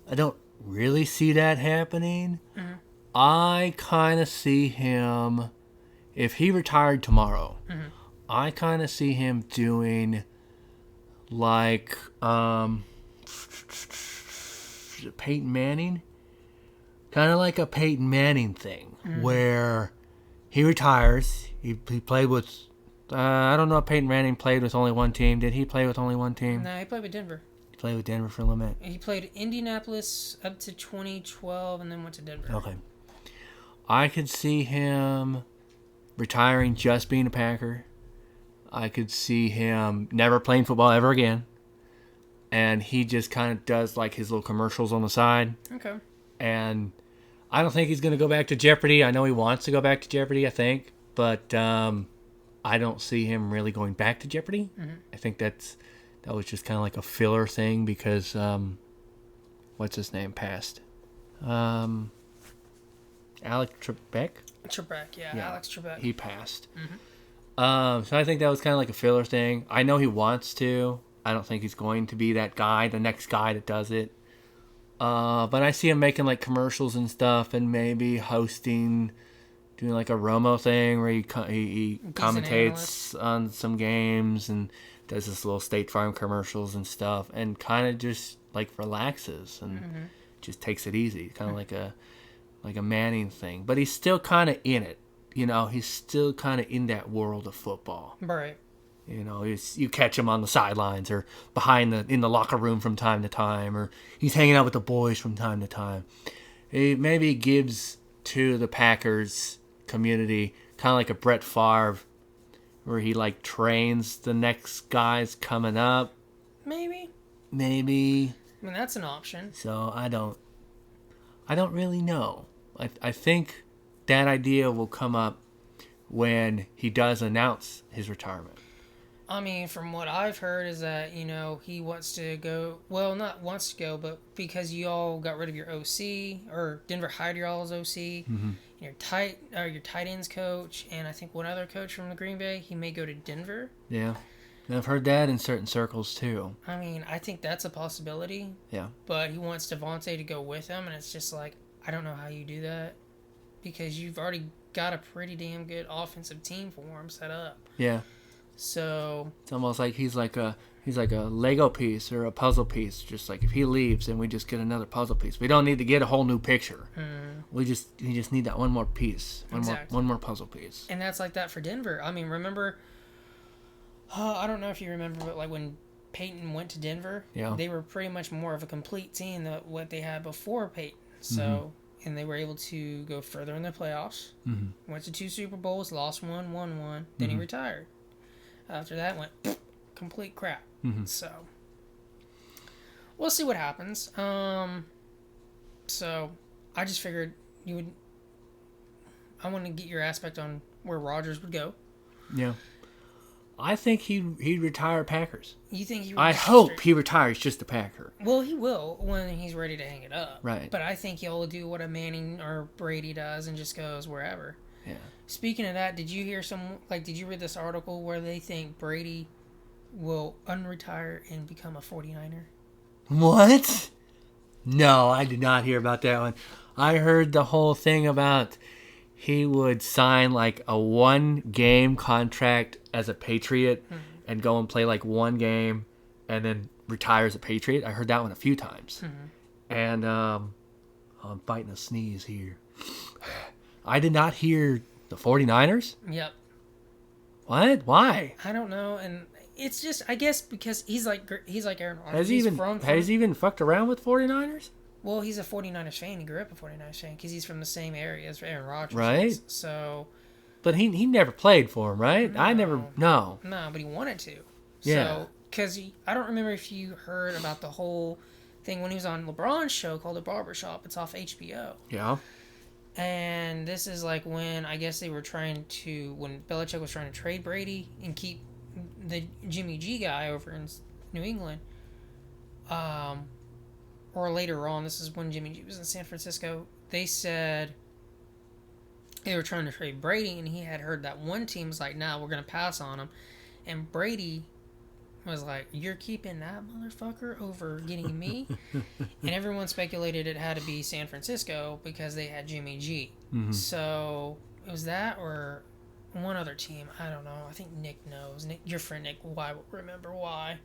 I don't really see that happening. I kind of see him, if he retired tomorrow, I kind of see him doing like Peyton Manning. Kind of like a Peyton Manning thing, where he retires. He played with, I don't know if Peyton Manning played with only one team. Did he play with only one team? No, he played with Denver. He played with Denver for a little bit. He played Indianapolis up to 2012 and then went to Denver. Okay. I could see him retiring just being a Packer. I could see him never playing football ever again. And he just kind of does like his little commercials on the side. Okay. And I don't think he's going to go back to Jeopardy. I know he wants to go back to Jeopardy, I think. But I don't see him really going back to Jeopardy. I think that was just kind of like a filler thing because, what's his name, passed? Alex Trebek? Yeah, Alex Trebek. He passed. So I think that was kind of like a filler thing. I know he wants to. I don't think he's going to be that guy, the next guy that does it. But I see him making like commercials and stuff, and maybe doing like a Romo thing where he commentates on some games and does this little State Farm commercials and stuff, and kind of just like relaxes and just takes it easy, kind of like a like a Manning thing, but he's still kind of in it. You know, he's still kind of in that world of football. Right. You know, you catch him on the sidelines or in the locker room from time to time, or he's hanging out with the boys from time to time. He maybe gives to the Packers community kind of like a Brett Favre, where he like trains the next guys coming up. Maybe. I mean, that's an option. So I don't really know. I think that idea will come up when he does announce his retirement. I mean, from what I've heard is that, you know, he wants to go, well, not wants to go, but because you all got rid of your OC, or Denver hired your all's OC, your tight ends coach, and I think one other coach from the Green Bay, he may go to Denver. Yeah. And I've heard that in certain circles too. I mean, I think that's a possibility. Yeah. But he wants Devontae to go with him, and it's just like, I don't know how you do that, because you've already got a pretty damn good offensive team for him set up. Yeah. So it's almost like he's like a Lego piece or a puzzle piece. Just like if he leaves, then we just get another puzzle piece. We don't need to get a whole new picture. You just need that one more piece, one more puzzle piece. And that's like that for Denver. I mean, remember? I don't know if you remember, but like when Peyton went to Denver, they were pretty much more of a complete team than what they had before Peyton. So and they were able to go further in the playoffs. Went to 2 Super Bowls, lost one, won one. Then he retired. After that went complete crap. So we'll see what happens. So I just figured I want to get your aspect on where Rodgers would go. Yeah. I think he'd retire Packers. You think he? I hope he retires just a Packer. Well, he will when he's ready to hang it up. Right. But I think he'll do what a Manning or Brady does and just goes wherever. Yeah. Speaking of that, did you read this article where they think Brady will unretire and become a 49er? What? No, I did not hear about that one. I heard the whole thing about he would sign like a 1-game contract as a Patriot and go and play like 1 game and then retire as a Patriot. I heard that one a few times. And I'm fighting a sneeze here. I did not hear the 49ers? Yep. What? Why? I don't know, and it's just, I guess, because he's like Aaron Rodgers. Has he even fucked around with 49ers? Well, he's a 49ers fan. He grew up a 49ers fan because he's from the same area as Aaron Rodgers. Right. So. But he never played for him, right? No. No, but he wanted to. Yeah. So, because I don't remember if you heard about the whole thing when he was on LeBron's show called The Barbershop. It's off HBO. Yeah. And this is like when I guess when Belichick was trying to trade Brady and keep the Jimmy G guy over in New England. Or later on, this is when Jimmy G was in San Francisco. They said they were trying to trade Brady, and he had heard that one team was like, "Nah, we're gonna pass on him," and Brady was like, "You're keeping that motherfucker over getting me?" And everyone speculated it had to be San Francisco because they had Jimmy G. So it was that or one other team. I don't know. I think Nick knows. Your friend Nick will remember why.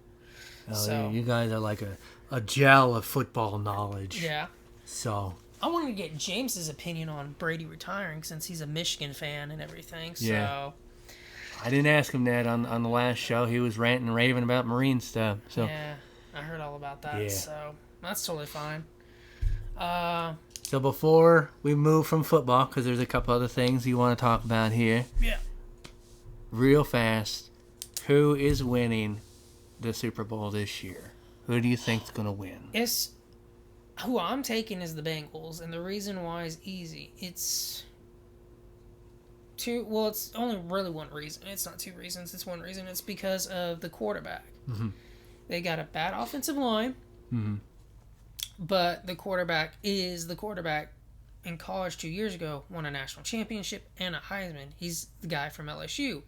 Oh, so you guys are like a gel of football knowledge. Yeah. So I wanted to get James's opinion on Brady retiring since he's a Michigan fan and everything. So yeah. I didn't ask him that on the last show. He was ranting and raving about Marine stuff. So yeah, I heard all about that. Yeah. So that's totally fine. So before we move from football, because there's a couple other things you want to talk about here. Yeah. Real fast, who is winning the Super Bowl this year? Who do you think's going to win? Who I'm taking is the Bengals, and the reason why is easy. It's only really one reason. It's not 2 reasons. It's 1 reason. It's because of the quarterback. They got a bad offensive line, but the quarterback is the quarterback. In college 2 years ago, won a national championship and a Heisman. He's the guy from LSU.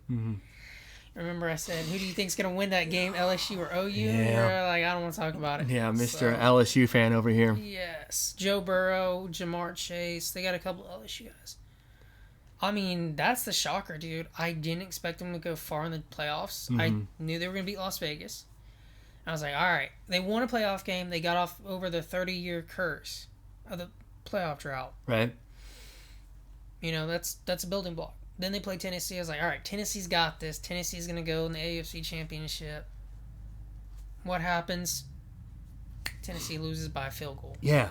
Remember I said, who do you think's going to win that game, LSU or OU? Yeah. I don't want to talk about it. Yeah, Mr. LSU fan over here. Yes. Joe Burrow, Jamar Chase. They got a couple of LSU guys. I mean, that's the shocker, dude. I didn't expect them to go far in the playoffs. I knew they were going to beat Las Vegas. I was like, all right. They won a playoff game. They got off over the 30-year curse of the playoff drought. Right. That's a building block. Then they play Tennessee. I was like, all right, Tennessee's got this. Tennessee's going to go in the AFC Championship. What happens? Tennessee loses by a field goal. Yeah.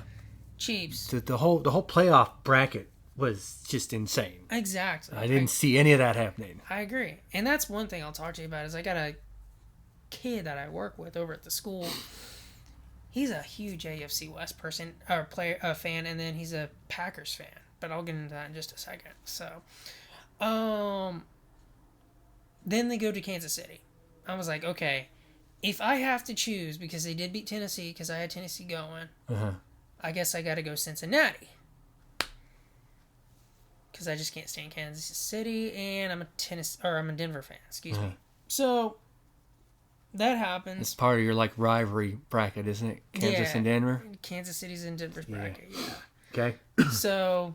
Chiefs. The whole playoff bracket was just insane. Exactly. I didn't see any of that happening. I agree. And that's one thing I'll talk to you about is I got a kid that I work with over at the school. He's a huge AFC West fan, and then he's a Packers fan. But I'll get into that in just a second. So, then they go to Kansas City. I was like, okay, if I have to choose, because they did beat Tennessee, because I had Tennessee going, I guess I got to go Cincinnati. Because I just can't stand Kansas City, and I'm a Denver fan. Excuse me. So that happens. It's part of your rivalry bracket, isn't it? Kansas and Denver. Kansas City's in Denver's bracket. Yeah. Okay. So,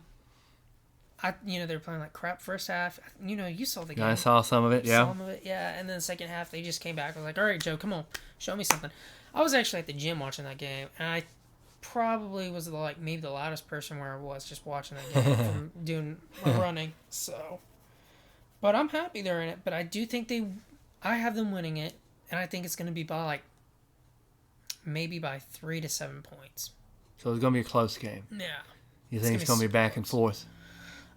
they were playing like crap first half. You saw the game. I saw some of it. Yeah. Some of it, yeah. And then the second half, they just came back. I was like, all right, Joe, come on, show me something. I was actually at the gym watching that game, and I probably was maybe the loudest person where I was just watching that game from doing my running. So, but I'm happy they're in it. But I do think I have them winning it, and I think it's going to be by maybe by 3 to 7 points. So it's going to be a close game. Yeah. You think it's going to be back and forth?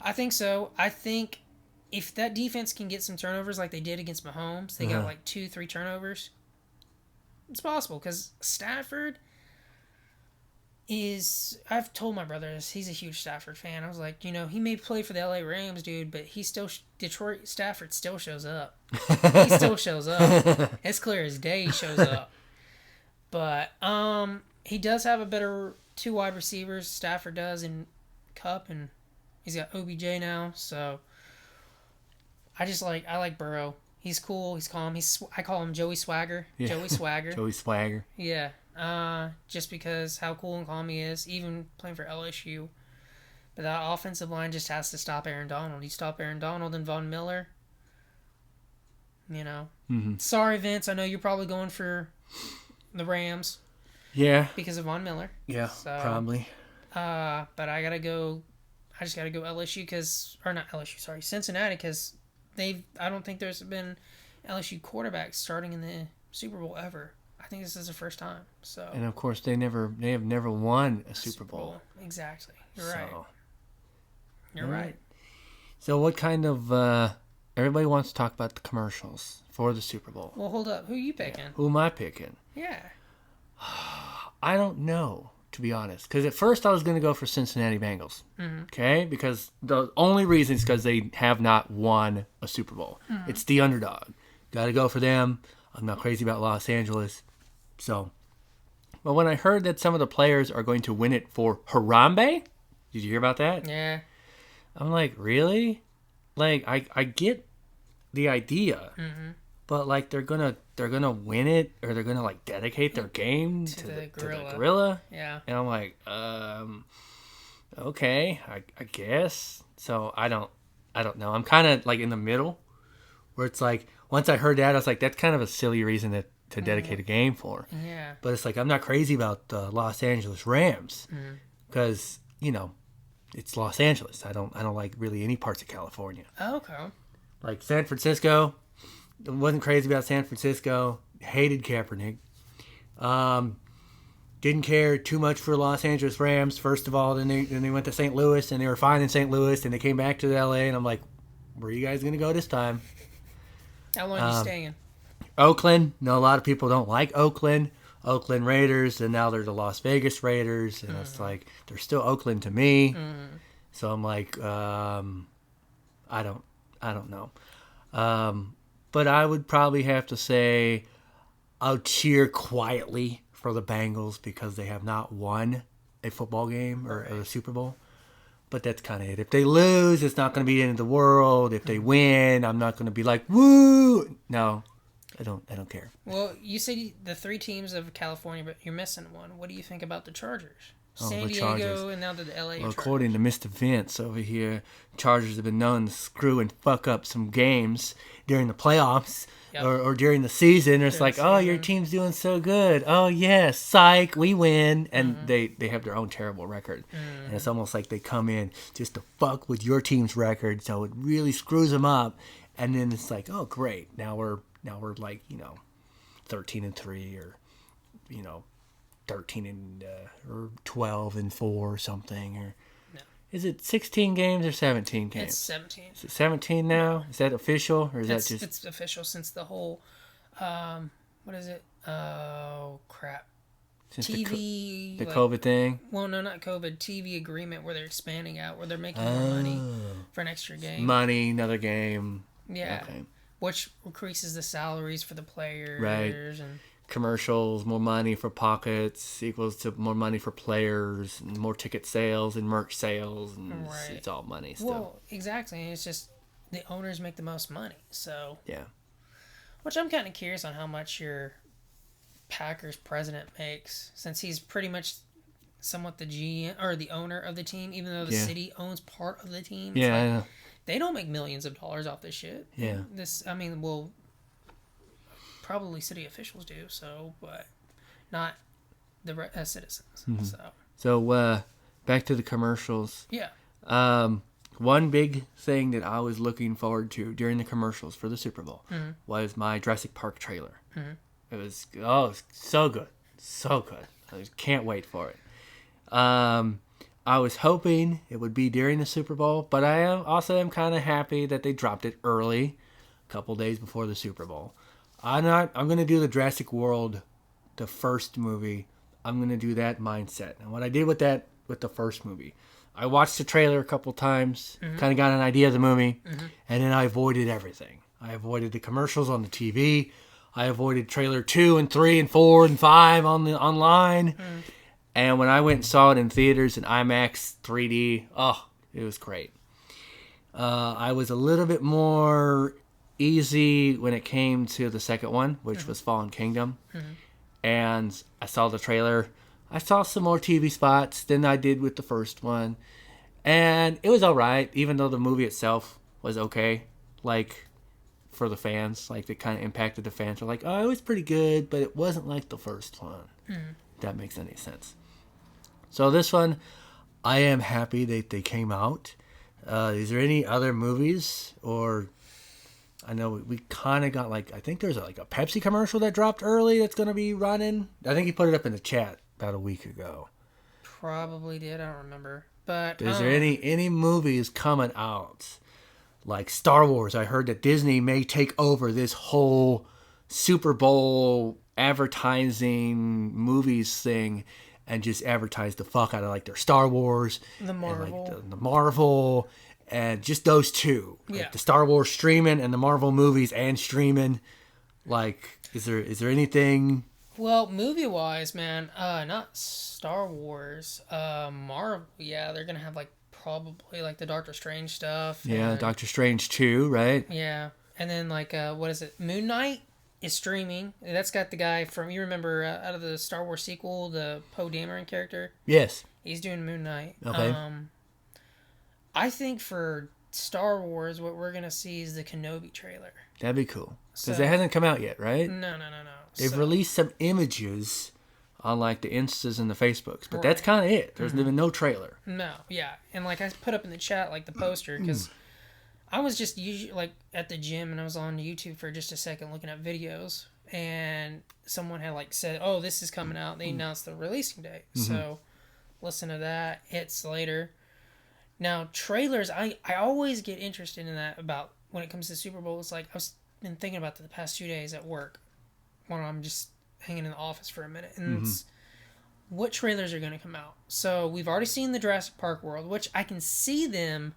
I think so. I think if that defense can get some turnovers like they did against Mahomes, they got 2-3 turnovers. It's possible because Stafford I've told my brother this, he's a huge Stafford fan. I was like, he may play for the LA Rams, dude, but Stafford still shows up. He still shows up. It's clear as day he shows up. But he does have a better 2 wide receivers, Stafford does, in Kupp, and he's got OBJ now, so I like Burrow. He's cool, he's calm. I call him Joey Swagger. Yeah. Joey Swagger. Joey Swagger. Yeah. Just because how cool and calm he is, even playing for LSU. But that offensive line just has to stop Aaron Donald. You stop Aaron Donald and Von Miller. Sorry, Vince. I know you're probably going for the Rams. Yeah. Because of Von Miller. Yeah, probably. But I just gotta go LSU Cincinnati, because I don't think there's been LSU quarterbacks starting in the Super Bowl ever. I think this is the first time. So. And of course they have never won a Super Bowl. Exactly. You're right. You're right. So what kind of everybody wants to talk about the commercials for the Super Bowl. Well, hold up. Who are you picking? Yeah. Who am I picking? Yeah. I don't know, to be honest. Because at first I was going to go for Cincinnati Bengals. Mm-hmm. Okay? Because the only reason is because they have not won a Super Bowl. Mm-hmm. It's the underdog. Got to go for them. I'm not crazy about Los Angeles. So, but when I heard that some of the players are going to win it for Harambe, did you hear about that? Yeah. I'm like, really? I get the idea, but they're gonna win it, or they're gonna dedicate their game to the gorilla. Yeah. And I'm like, okay, I guess. So I don't know. I'm kind of in the middle, where it's once I heard that, I was like, that's kind of a silly reason to dedicate a game for. Yeah. But it's I'm not crazy about the Los Angeles Rams, because it's Los Angeles. I don't like really any parts of California. Oh, okay. San Francisco, wasn't crazy about San Francisco. Hated Kaepernick. Didn't care too much for Los Angeles Rams. First of all, then they went to St. Louis, and they were fine in St. Louis, and they came back to LA, and I'm like, where are you guys gonna go this time? How long are you staying? Oakland. No, a lot of people don't like Oakland. Oakland Raiders, and now they're the Las Vegas Raiders, and it's they're still Oakland to me. So I'm like, I don't know. But I would probably have to say I'll cheer quietly for the Bengals because they have not won a football game or a Super Bowl. But that's kind of it. If they lose, it's not going to be the end of the world. If they win, I'm not going to be like, woo! No, I don't care. Well, you said the 3 teams of California, but you're missing one. What do you think about the Chargers? San Diego, and now the LA. Well, according to Mr. Vince over here, Chargers have been known to screw and fuck up some games during the playoffs or during the season. It's like, oh, your team's doing so good. Oh, yes, psych, we win. And they have their own terrible record. And it's almost like they come in just to fuck with your team's record, so it really screws them up. And then it's like, oh, great, now we're like, 13-3 or, 13 or 12-4 or something, or no. Is it 16 games or 17 games? It's 17. Is it 17 now? Is that official, or is that just? It's official since the whole, what is it? Oh crap! Since TV, the COVID thing. Well, no, not COVID. TV agreement where they're expanding out, where they're making more money for an extra game. Money, another game. Yeah. Okay. Which increases the salaries for the players. Right. And commercials, more money for pockets equals to more money for players, and more ticket sales and merch sales, and it's all money still. Well, exactly. It's just the owners make the most money, so yeah. Which I'm kind of curious on how much your Packers president makes, since he's pretty much somewhat the GM or the owner of the team, even though the city owns part of the team. Yeah, I know. They don't make millions of dollars off this shit. Yeah. Probably city officials do, but not the citizens. Mm-hmm. So back to the commercials. Yeah. One big thing that I was looking forward to during the commercials for the Super Bowl was my Jurassic Park trailer. It was so good, so good. I just can't wait for it. I was hoping it would be during the Super Bowl, but I am kind of happy that they dropped it early, a couple days before the Super Bowl. I'm going to do the Jurassic World, the first movie. I'm going to do that mindset. And what I did with the first movie, I watched the trailer a couple times, kind of got an idea of the movie, and then I avoided everything. I avoided the commercials on the TV. I avoided trailer 2 and 3 and 4 and 5 online. And when I went and saw it in theaters in IMAX 3D, it was great. I was a little bit more easy when it came to the second one, which was Fallen Kingdom. And I saw the trailer. I saw some more TV spots than I did with the first one. And it was all right, even though the movie itself was okay. Like, for the fans, like, it kind of impacted the fans. They're like, oh, it was pretty good, but it wasn't like the first one. If that makes any sense. So this one, I am happy that they came out. Is there any other movies, or I know we kind of got I think there's a Pepsi commercial that dropped early that's going to be running. I think he put it up in the chat about a week ago. Probably did. I don't remember. But is there any movies coming out? Like Star Wars, I heard that Disney may take over this whole Super Bowl advertising movies thing and just advertise the fuck out of their Star Wars, the Marvel, and the Marvel, and just those two. The Star Wars streaming and the Marvel movies and streaming. Is there anything? Well, movie wise, man, not Star Wars, Marvel. Yeah, they're gonna have probably the Doctor Strange stuff. Yeah, Doctor Strange 2, right? Yeah, and then what is it? Moon Knight is streaming. That's got the guy from, you remember out of the Star Wars sequel, the Poe Dameron character? Yes. He's doing Moon Knight. Okay. I think for Star Wars, what we're going to see is the Kenobi trailer. That'd be cool. Because it hasn't come out yet, right? No. They've released some images on the Instas and the Facebooks, but that's kind of it. There's even no trailer. No, yeah. And I put up in the chat the poster, because I was just usually at the gym, and I was on YouTube for just a second looking at videos, and someone had said, oh, this is coming out. They announced the releasing date. So listen to that. It's later. Now, trailers, I always get interested in that about when it comes to Super Bowl. It's I've been thinking about the past 2 days at work when I'm just hanging in the office for a minute. And it's what trailers are going to come out. So we've already seen the Jurassic Park world, which I can see them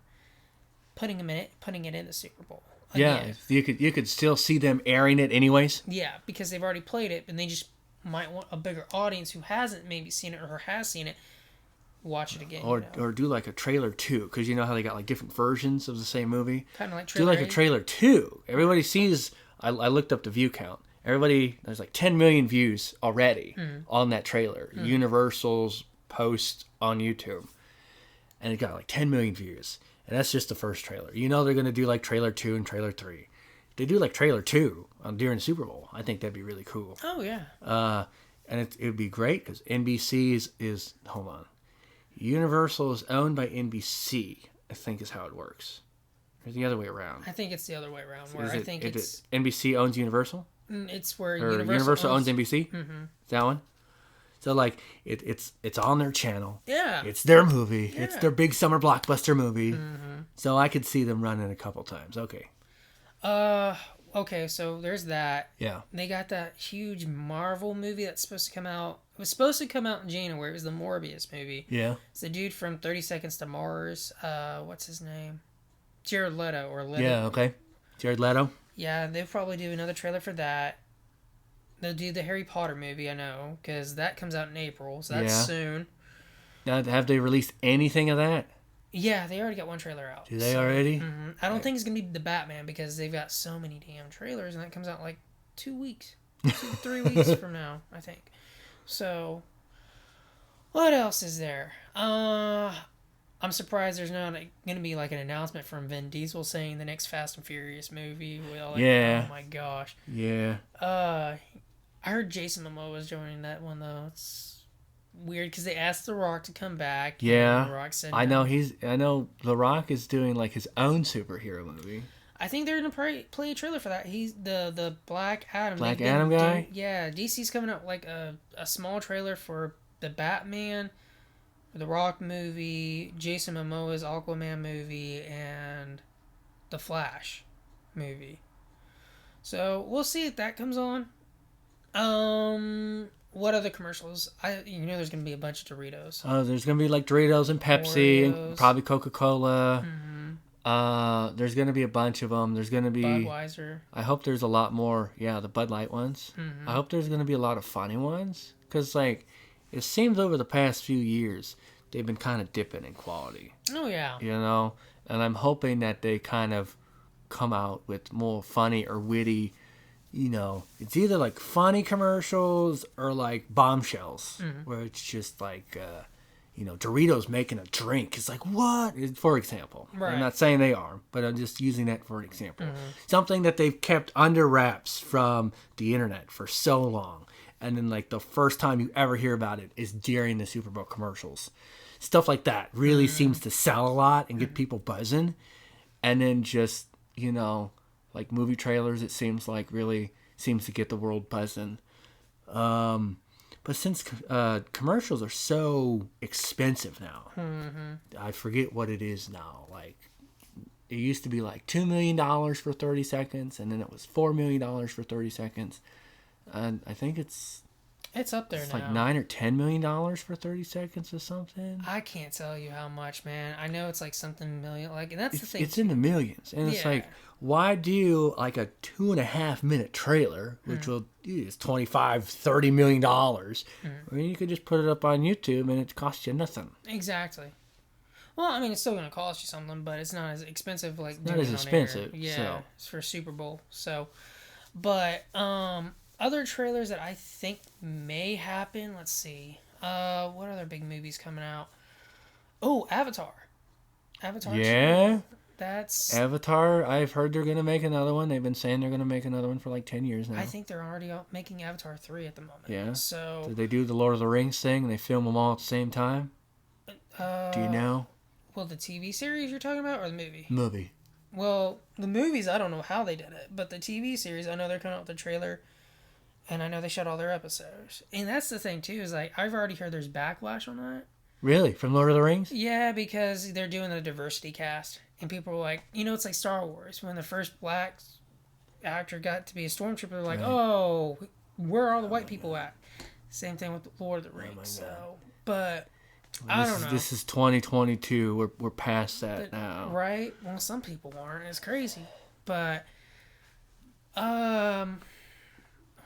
putting it in the Super Bowl. Again. Yeah, you could still see them airing it anyways. Yeah, because they've already played it, and they just might want a bigger audience who hasn't maybe seen it or has seen it watch it again. Or do a trailer 2, because you know how they got different versions of the same movie. Kind of like trailer. Do a trailer 2. Everybody sees. I looked up the view count. There's 10 million views already on that trailer. Universal's post on YouTube, and it got like 10 million views, and that's just the first trailer. You know they're gonna do like trailer 2 and trailer 3. If they do like trailer 2 during the Super Bowl, I think that'd be really cool. Oh yeah. And it would be great because NBC is hold on, Universal is owned by NBC. I think is how it works. Or the other way around. I think it's the other way around. Where I think it's NBC owns Universal. It's where Universal owns NBC. Mm-hmm. That one. So like it's on their channel. Yeah. It's their movie. Yeah. It's their big summer blockbuster movie. Mm-hmm. So I could see them running a couple times. Okay. Okay. So there's that. Yeah. They got that huge Marvel movie that's supposed to come out. It was supposed to come out in January. It was the Morbius movie. Yeah. It's the dude from 30 Seconds to Mars. What's his name? Jared Leto or Leto. Yeah. Okay. Jared Leto. Yeah, they'll probably do another trailer for that. They'll do the Harry Potter movie, I know, because that comes out in April, so that's soon. Now, have they released anything of that? Yeah, they already got one trailer out. Do they already? Mm-hmm. I don't think it's going to be the Batman, because they've got so many damn trailers, and that comes out like 2 weeks. 3 weeks from now, I think. So, what else is there? I'm surprised there's not going to be like an announcement from Vin Diesel saying the next Fast and Furious movie. Well, yeah. Oh my gosh. Yeah. I heard Jason Momoa was joining that one though. It's weird because they asked The Rock to come back. Yeah. The Rock said I no. know The Rock is doing like his own superhero movie. I think they're gonna play a trailer for that. He's the Black Adam. Black Adam guy. Yeah, DC's coming out like a small trailer for the Batman, the Rock movie, Jason Momoa's Aquaman movie, and the Flash movie. So we'll see if that comes on. What other commercials? There's gonna be a bunch of Doritos. Oh, there's gonna be like Doritos and Pepsi Oreos. and probably Coca-Cola. Mm-hmm. There's gonna be a bunch of them. There's gonna be Budweiser. I hope there's a lot more. Yeah, the Bud Light ones. Mm-hmm. I hope there's gonna be a lot of funny ones because like it seems over the past few years they've been kind of dipping in quality. Oh yeah. And I'm hoping that they kind of come out with more funny or witty. It's either like funny commercials or like bombshells, where it's just like, Doritos making a drink. It's like, what? For example. Right. I'm not saying they are, but I'm just using that for an example. Something that they've kept under wraps from the internet for so long. And then like the first time you ever hear about it is during the Super Bowl commercials. Stuff like that really seems to sell a lot and get people buzzing. And then just, like movie trailers, it seems like really seems to get the world buzzing. But since commercials are so expensive now, I forget what it is now. Like it used to be like $2 million for 30 seconds, and then it was $4 million for 30 seconds. And I think it's up there now. Like $9 or $10 million for 30 seconds or something. I can't tell you how much, man. I know it's like something million. Like, and that's the thing. It's in the millions, and it's like, why do like a 2.5 minute trailer, which is $25-30 million? I mean, you could just put it up on YouTube, and it costs you nothing. Exactly. Well, I mean, it's still going to cost you something, but it's not as expensive. Like not as expensive. Yeah, so. It's for Super Bowl. So, but other trailers that I think may happen. Let's see. What other big movies coming out? Oh, Avatar. Avatar. Yeah. That's Avatar. I've heard they're gonna make another one. They've been saying they're gonna make another one for like 10 years now. I think they're already making Avatar 3 at the moment. Yeah. So. Did they do the Lord of the Rings thing and they film them all at the same time? Do you know? Well, the TV series you're talking about, or the movie? Movie. Well, the movies, I don't know how they did it, but the TV series, I know they're coming out with a trailer, and I know they shot all their episodes. And that's the thing, too, is like, I've already heard there's backlash on that. Really? From Lord of the Rings? Yeah, because they're doing the diversity cast. And people are like, it's like Star Wars. When the first black actor got to be a stormtrooper, they're like, oh, where are all the white people at? Same thing with Lord of the Rings. So, but I don't know. This is 2022. We're past that now. Right? Well, some people aren't. It's crazy. But, what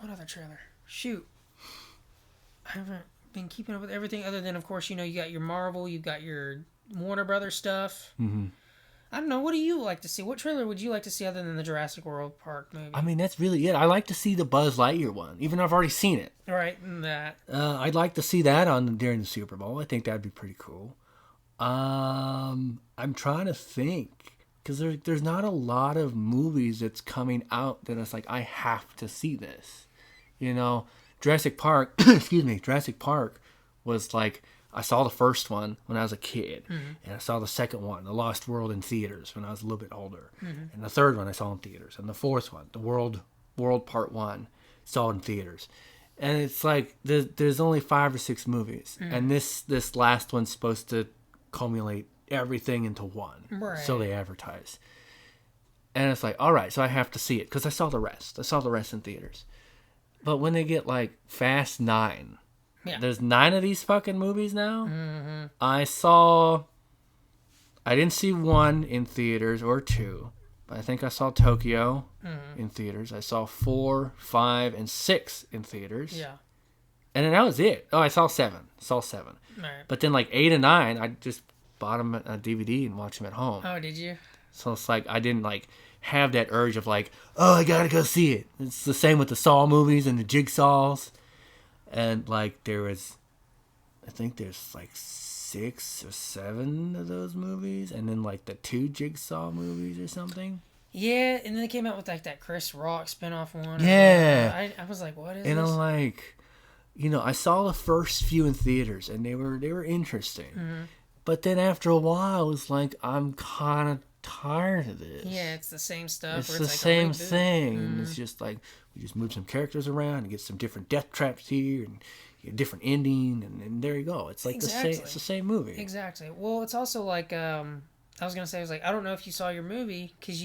other trailer? Shoot. I haven't been keeping up with everything other than, of course, you got your Marvel, you've got your Warner Brothers stuff. I don't know. What do you like to see? What trailer would you like to see other than the Jurassic World Park movie? I mean, that's really it. I like to see the Buzz Lightyear one, even though I've already seen it. Right, that. I'd like to see that on during the Super Bowl. I think that'd be pretty cool. I'm trying to think because there's not a lot of movies that's coming out that it's like I have to see this. You know, Jurassic Park. Excuse me, Jurassic Park was like. I saw the first one when I was a kid, and I saw the second one, The Lost World, in theaters when I was a little bit older, and the third one I saw in theaters, and the fourth one, The World Part 1, saw in theaters, and it's like there's only 5 or 6 movies, and this last one's supposed to culminate everything into one, right. So they advertise, and it's like, all right, so I have to see it because I saw the rest in theaters, but when they get like Fast 9. Yeah. There's 9 of these fucking movies now. Mm-hmm. I didn't see 1 in theaters or 2, but I think I saw Tokyo in theaters. I saw 4, 5, and 6 in theaters. Yeah. And then that was it. Oh, I saw 7. Right. But then like 8 and 9, I just bought them on a DVD and watched them at home. Oh, did you? So it's like I didn't like have that urge of like, oh, I gotta go see it. It's the same with the Saw movies and the Jigsaws. And, like, I think there's, like, 6 or 7 of those movies. And then, like, the 2 Jigsaw movies or something. Yeah, and then they came out with, like, that Chris Rock spinoff one. Yeah. I was like, what is and this? I'm like, you know, I saw the first few in theaters, and they were interesting. Mm-hmm. But then after a while, it was like, I'm kind of tired of this. Yeah, it's the same stuff. It's the same thing. Mm-hmm. It's just like, we just move some characters around and get some different death traps here and get a different ending, and there you go. It's like it's the same movie. Exactly. Well, it's also like, I was going to say, I was like, I don't know if you saw your movie, because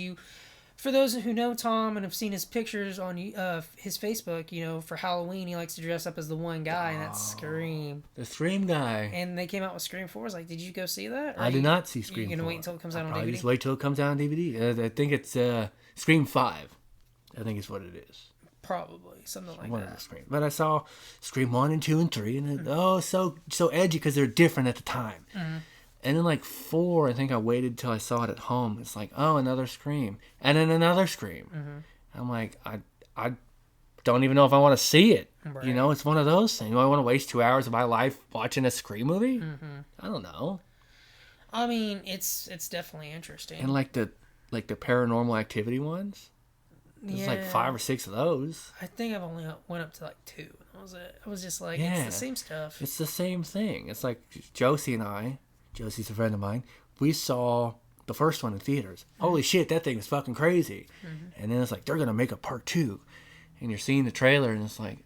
for those who know Tom and have seen his pictures on his Facebook, you know, for Halloween, he likes to dress up as the one guy, and that's Scream. The Scream guy. And they came out with Scream 4. I was like, did you go see that? I did not see Scream 4. You're going to wait until it comes out on DVD? Just wait till it comes out on DVD. I think it's Scream 5. I think it's what it is. Probably. Something like that. Scream. But I saw Scream 1 and 2 and 3, and so edgy because they're different at the time. Mm-hmm. And then, like, 4, I think I waited till I saw it at home. It's like, oh, another Scream. And then another Scream. Mm-hmm. I'm like, I don't even know if I want to see it. Right. You know, it's one of those things. Do I want to waste 2 hours of my life watching a Scream movie? Mm-hmm. I don't know. I mean, it's definitely interesting. And, like the Paranormal Activity ones. There's like 5 or 6 of those. I think I've only went up to like 2. That was it. I was just like, it's the same stuff. It's the same thing. It's like Josie's a friend of mine. We saw the first one in theaters. Mm-hmm. Holy shit, that thing is fucking crazy. Mm-hmm. And then it's like, they're going to make a part 2. And you're seeing the trailer and it's like,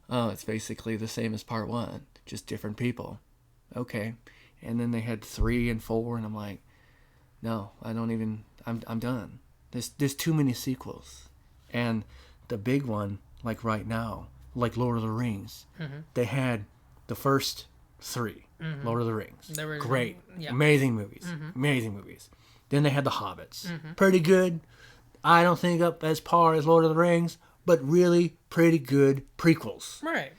oh, it's basically the same as part 1. Just different people. Okay. And then they had 3 and 4 and I'm like, no, I don't even, I'm done. There's too many sequels. And the big one, like right now, like Lord of the Rings, they had the first 3, Lord of the Rings. Great. Yeah. Amazing movies. Amazing movies. Then they had the Hobbits. Pretty good. I don't think up as par as Lord of the Rings, but really pretty good prequels. Right.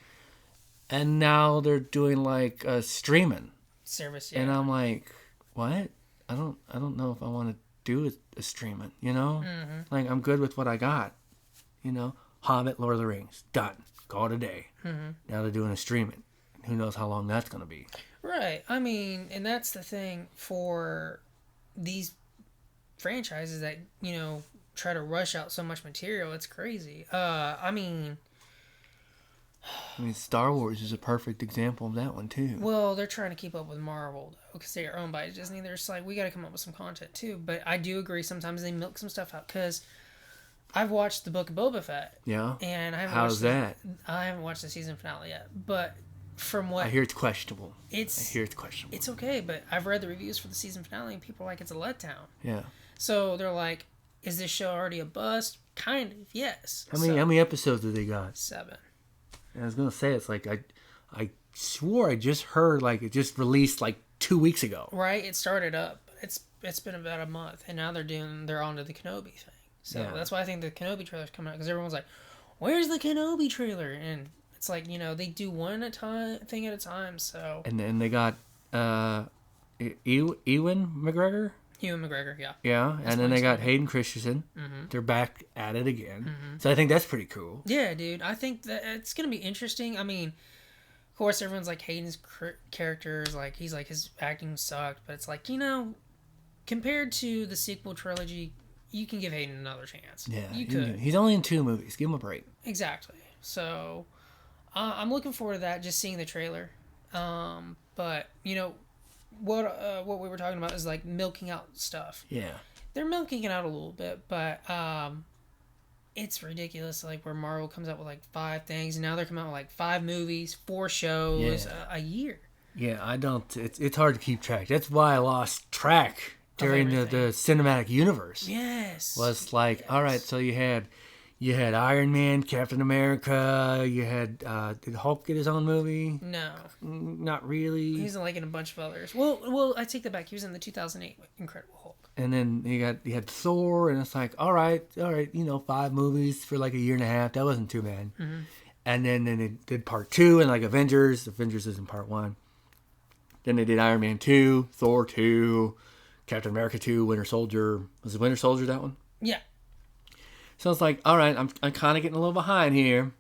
And now they're doing like a streaming service, yeah. And I'm like, what? I don't know if I want to do a streaming, you know? Like, I'm good with what I got. You know, Hobbit, Lord of the Rings, done. Call it a day. Now they're doing a streaming. Who knows how long that's going to be. Right. I mean, and that's the thing for these franchises that, you know, try to rush out so much material. It's crazy. I mean, Star Wars is a perfect example of that one, too. Well, they're trying to keep up with Marvel, though, because they are owned by Disney. They're just like, we got to come up with some content, too. But I do agree sometimes they milk some stuff out, because I've watched the Book of Boba Fett. Yeah? And I How's that? I haven't watched the season finale yet. But from what... I hear it's questionable. It's okay, but I've read the reviews for the season finale, and people are like, it's a letdown. Yeah. So they're like, is this show already a bust? Kind of, yes. How many episodes do they got? 7. And I was going to say, it's like, I swore I just heard, like, it just released, like, 2 weeks ago. Right? It started up. It's been about a month, and now they're on to the Kenobi thing. So that's why I think the Kenobi trailer's coming out, because everyone's like, where's the Kenobi trailer? And it's like, you know, they do one thing at a time, so. And then they got Ewan McGregor? Ewan McGregor, yeah. Yeah, and then they got Hayden Christensen. Mm-hmm. They're back at it again. Mm-hmm. So I think that's pretty cool. Yeah, dude. I think that it's going to be interesting. I mean, of course, everyone's like, Hayden's character is like, he's like, his acting sucked. But it's like, compared to the sequel trilogy, you can give Hayden another chance. Yeah, you could. He's only in 2 movies. Give him a break. Exactly. So, I'm looking forward to that, just seeing the trailer. But, what we were talking about is like milking out stuff. Yeah. They're milking it out a little bit, but it's ridiculous. Like where Marvel comes out with like 5 things, and now they're coming out with like 5 movies, 4 shows a year. Yeah, I don't. It's hard to keep track. That's why I lost track during the cinematic universe. Yes. Was like, all right, so you had Iron Man, Captain America. You had did Hulk get his own movie? No, not really. He's like in a bunch of others. Well, I take that back. He was in the 2008 Incredible Hulk. And then you had Thor, and it's like, all right, 5 movies for like a year and a half. That wasn't too bad. Mm-hmm. And then they did part 2, and like Avengers. Avengers is in part 1. Then they did Iron Man 2, Thor 2, Captain America 2, Winter Soldier. Was it Winter Soldier, that one? Yeah. So it's like, all right, I'm kind of getting a little behind here.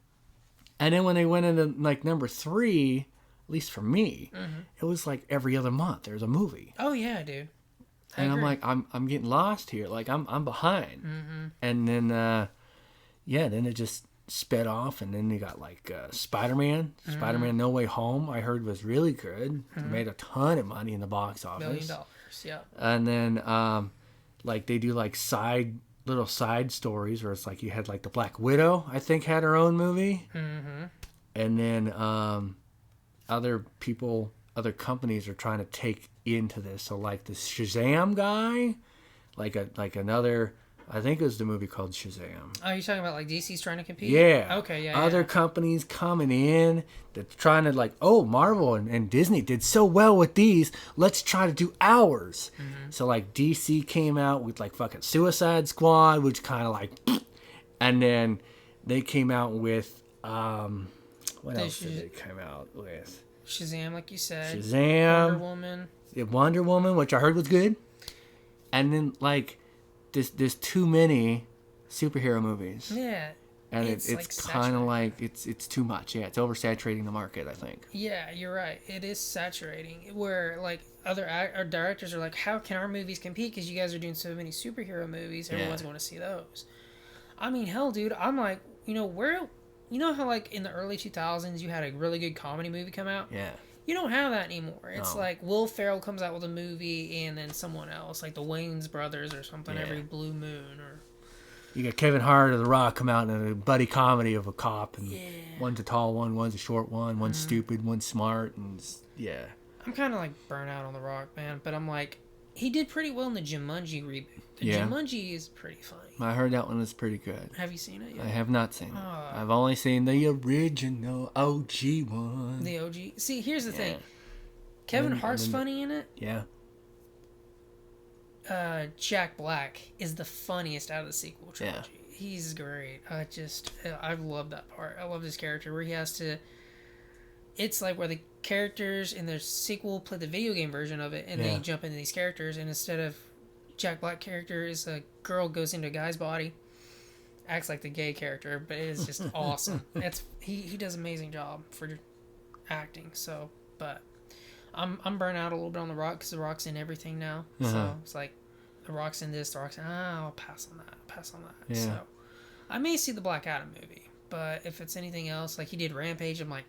And then when they went into like number 3, at least for me, it was like every other month there's a movie. Oh yeah, dude. And I'm like, I'm getting lost here. Like I'm behind. Mm-hmm. And then then it just sped off, and then they got like Spider-Man. Mm-hmm. Spider-Man No Way Home, I heard was really good. Mm-hmm. Made a ton of money in the box office. $1 billion, yeah. And then like they do like little side stories where it's like you had like the Black Widow, I think, had her own movie. Mm-hmm. And then other companies are trying to take into this. So like the Shazam guy, like another, I think it was the movie called Shazam. Oh, you're talking about like DC's trying to compete? Yeah. Okay, yeah. Other companies coming in that's trying to like, oh, Marvel and Disney did so well with these. Let's try to do ours. Mm-hmm. So like DC came out with like fucking Suicide Squad, which kind of like, and then they came out with, what else did they come out with? Shazam, like you said. Shazam. Wonder Woman. Yeah, Wonder Woman, which I heard was good. And then like, there's too many superhero movies. Yeah. And it's like kind of like it's too much. Yeah, it's oversaturating the market, I think. Yeah, you're right. It is saturating. Where like other directors are like, how can our movies compete? Because you guys are doing so many superhero movies. Everyone's going to see those. I mean, hell, dude. I'm like, how like in the early 2000s you had a really good comedy movie come out? Yeah. You don't have that anymore. It's like Will Ferrell comes out with a movie and then someone else, like the Wayans brothers or something, every blue moon. Or you got Kevin Hart or The Rock come out in a buddy comedy of a cop, and one's a tall one, one's a short one, one's stupid, one's smart, and I'm kind of like burnt out on The Rock, man, but I'm like, he did pretty well in the Jumanji reboot. Jumanji is pretty funny. I heard that one was pretty good. Have you seen it yet? I have not seen it. I've only seen the original OG one. The OG? See, here's the thing. Kevin Hart's funny in it. Yeah. Jack Black is the funniest out of the sequel trilogy. Yeah. He's great. I love that part. I love this character where he has to... It's like where the characters in the sequel play the video game version of it, and they jump into these characters, and instead of Jack Black character is a girl goes into a guy's body, acts like the gay character, but it is just awesome. He does an amazing job for acting. So, but I'm burnt out a little bit on The Rock because The Rock's in everything now. So it's like The Rock's in this, The Rock's in, I'll pass on that. Yeah. So I may see the Black Adam movie, but if it's anything else, like he did Rampage, I'm like,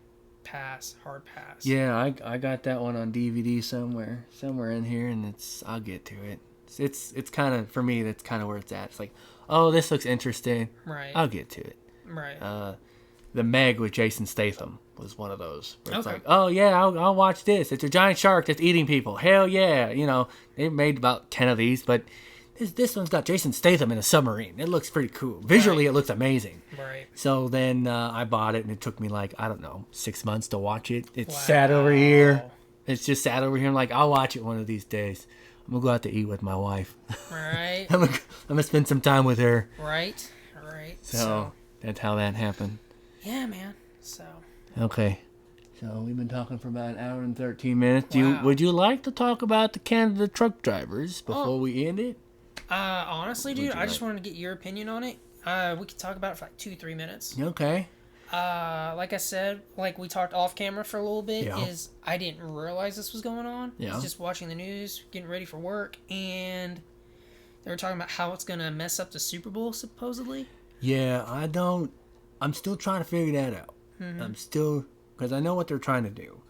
hard pass. Yeah, I got that one on DVD somewhere in here, and I'll get to it. It's kind of, for me, that's kind of where it's at. It's like, oh, this looks interesting. Right. I'll get to it. Right. The Meg with Jason Statham was one of those. Where it's like, oh yeah, I'll watch this. It's a giant shark that's eating people. Hell yeah. They made about 10 of these, but this one's got Jason Statham in a submarine. It looks pretty cool. Visually, It looks amazing. Right. So then I bought it, and it took me 6 months to watch it. It's sat over here. It's just sat over here. I'm like, I'll watch it one of these days. I'm going to go out to eat with my wife. Right. I'm gonna spend some time with her. Right. So that's how that happened. Yeah, man. So. Okay. So we've been talking for about an hour and 13 minutes. Wow. Would you like to talk about the Canada truck drivers before we end it? Honestly, dude, I just wanted to get your opinion on it. We could talk about it for like 2-3 minutes. Okay. Like I said, like we talked off camera for a little bit, Yeah. is I didn't realize this was going on. Yeah. I was just watching the news, getting ready for work, and they were talking about how it's going to mess up the Super Bowl, supposedly. Yeah, I'm still trying to figure that out. Mm-hmm. Because I know what they're trying to do.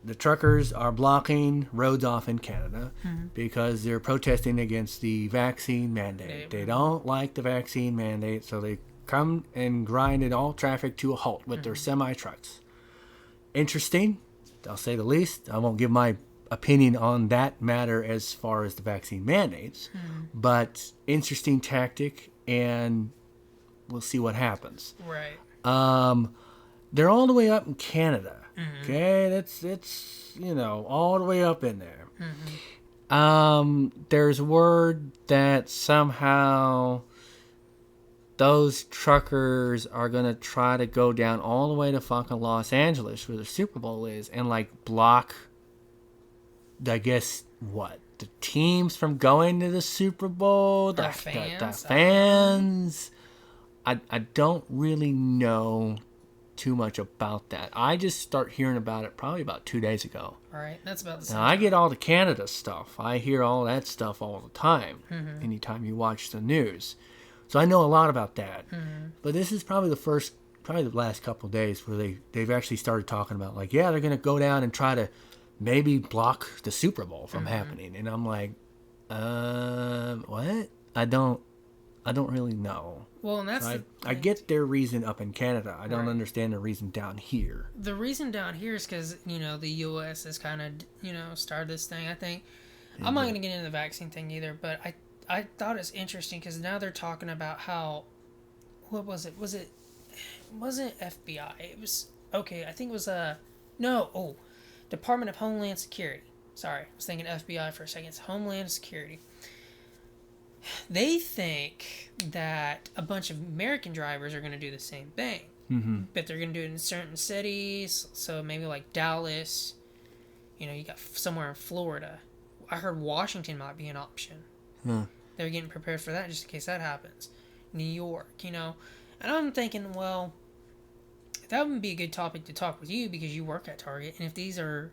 The truckers are blocking roads off in Canada because they're protesting against the vaccine mandate. They don't like the vaccine mandate, so they come and grinded all traffic to a halt with their semi-trucks. Interesting, I'll say the least. I won't give my opinion on that matter as far as the vaccine mandates, but interesting tactic, and we'll see what happens. Right. They're all the way up in Canada. Okay, it's all the way up in there. There's word that somehow those truckers are gonna try to go down all the way to fucking Los Angeles, where the Super Bowl is, and like block, I guess, what, the teams from going to the Super Bowl, the fans. I don't really know too much about that. I just start hearing about it probably about 2 days ago. All right, that's about the same. Now, I get all the Canada stuff. I hear all that stuff all the time, anytime you watch the news. So I know a lot about that. But this is probably the last couple of days where they've actually started talking about, like, yeah, they're going to go down and try to maybe block the Super Bowl from happening. And I'm like, what? I don't really know. Well, and that's I get their reason up in Canada. I don't understand the reason down here. The reason down here is because, the U.S. has kind of, started this thing, I think. I'm not going to get into the vaccine thing either, but I thought it's interesting because now they're talking about how, what was it? It wasn't FBI. It was, I think it was, Department of Homeland Security. Sorry, I was thinking FBI for a second. It's Homeland Security. They think that a bunch of American drivers are going to do the same thing. But they're going to do it in certain cities. So maybe like Dallas. You got somewhere in Florida. I heard Washington might be an option. They're getting prepared for that just in case that happens. New York, And I'm thinking, well, that would be a good topic to talk with you because you work at Target. And if these are,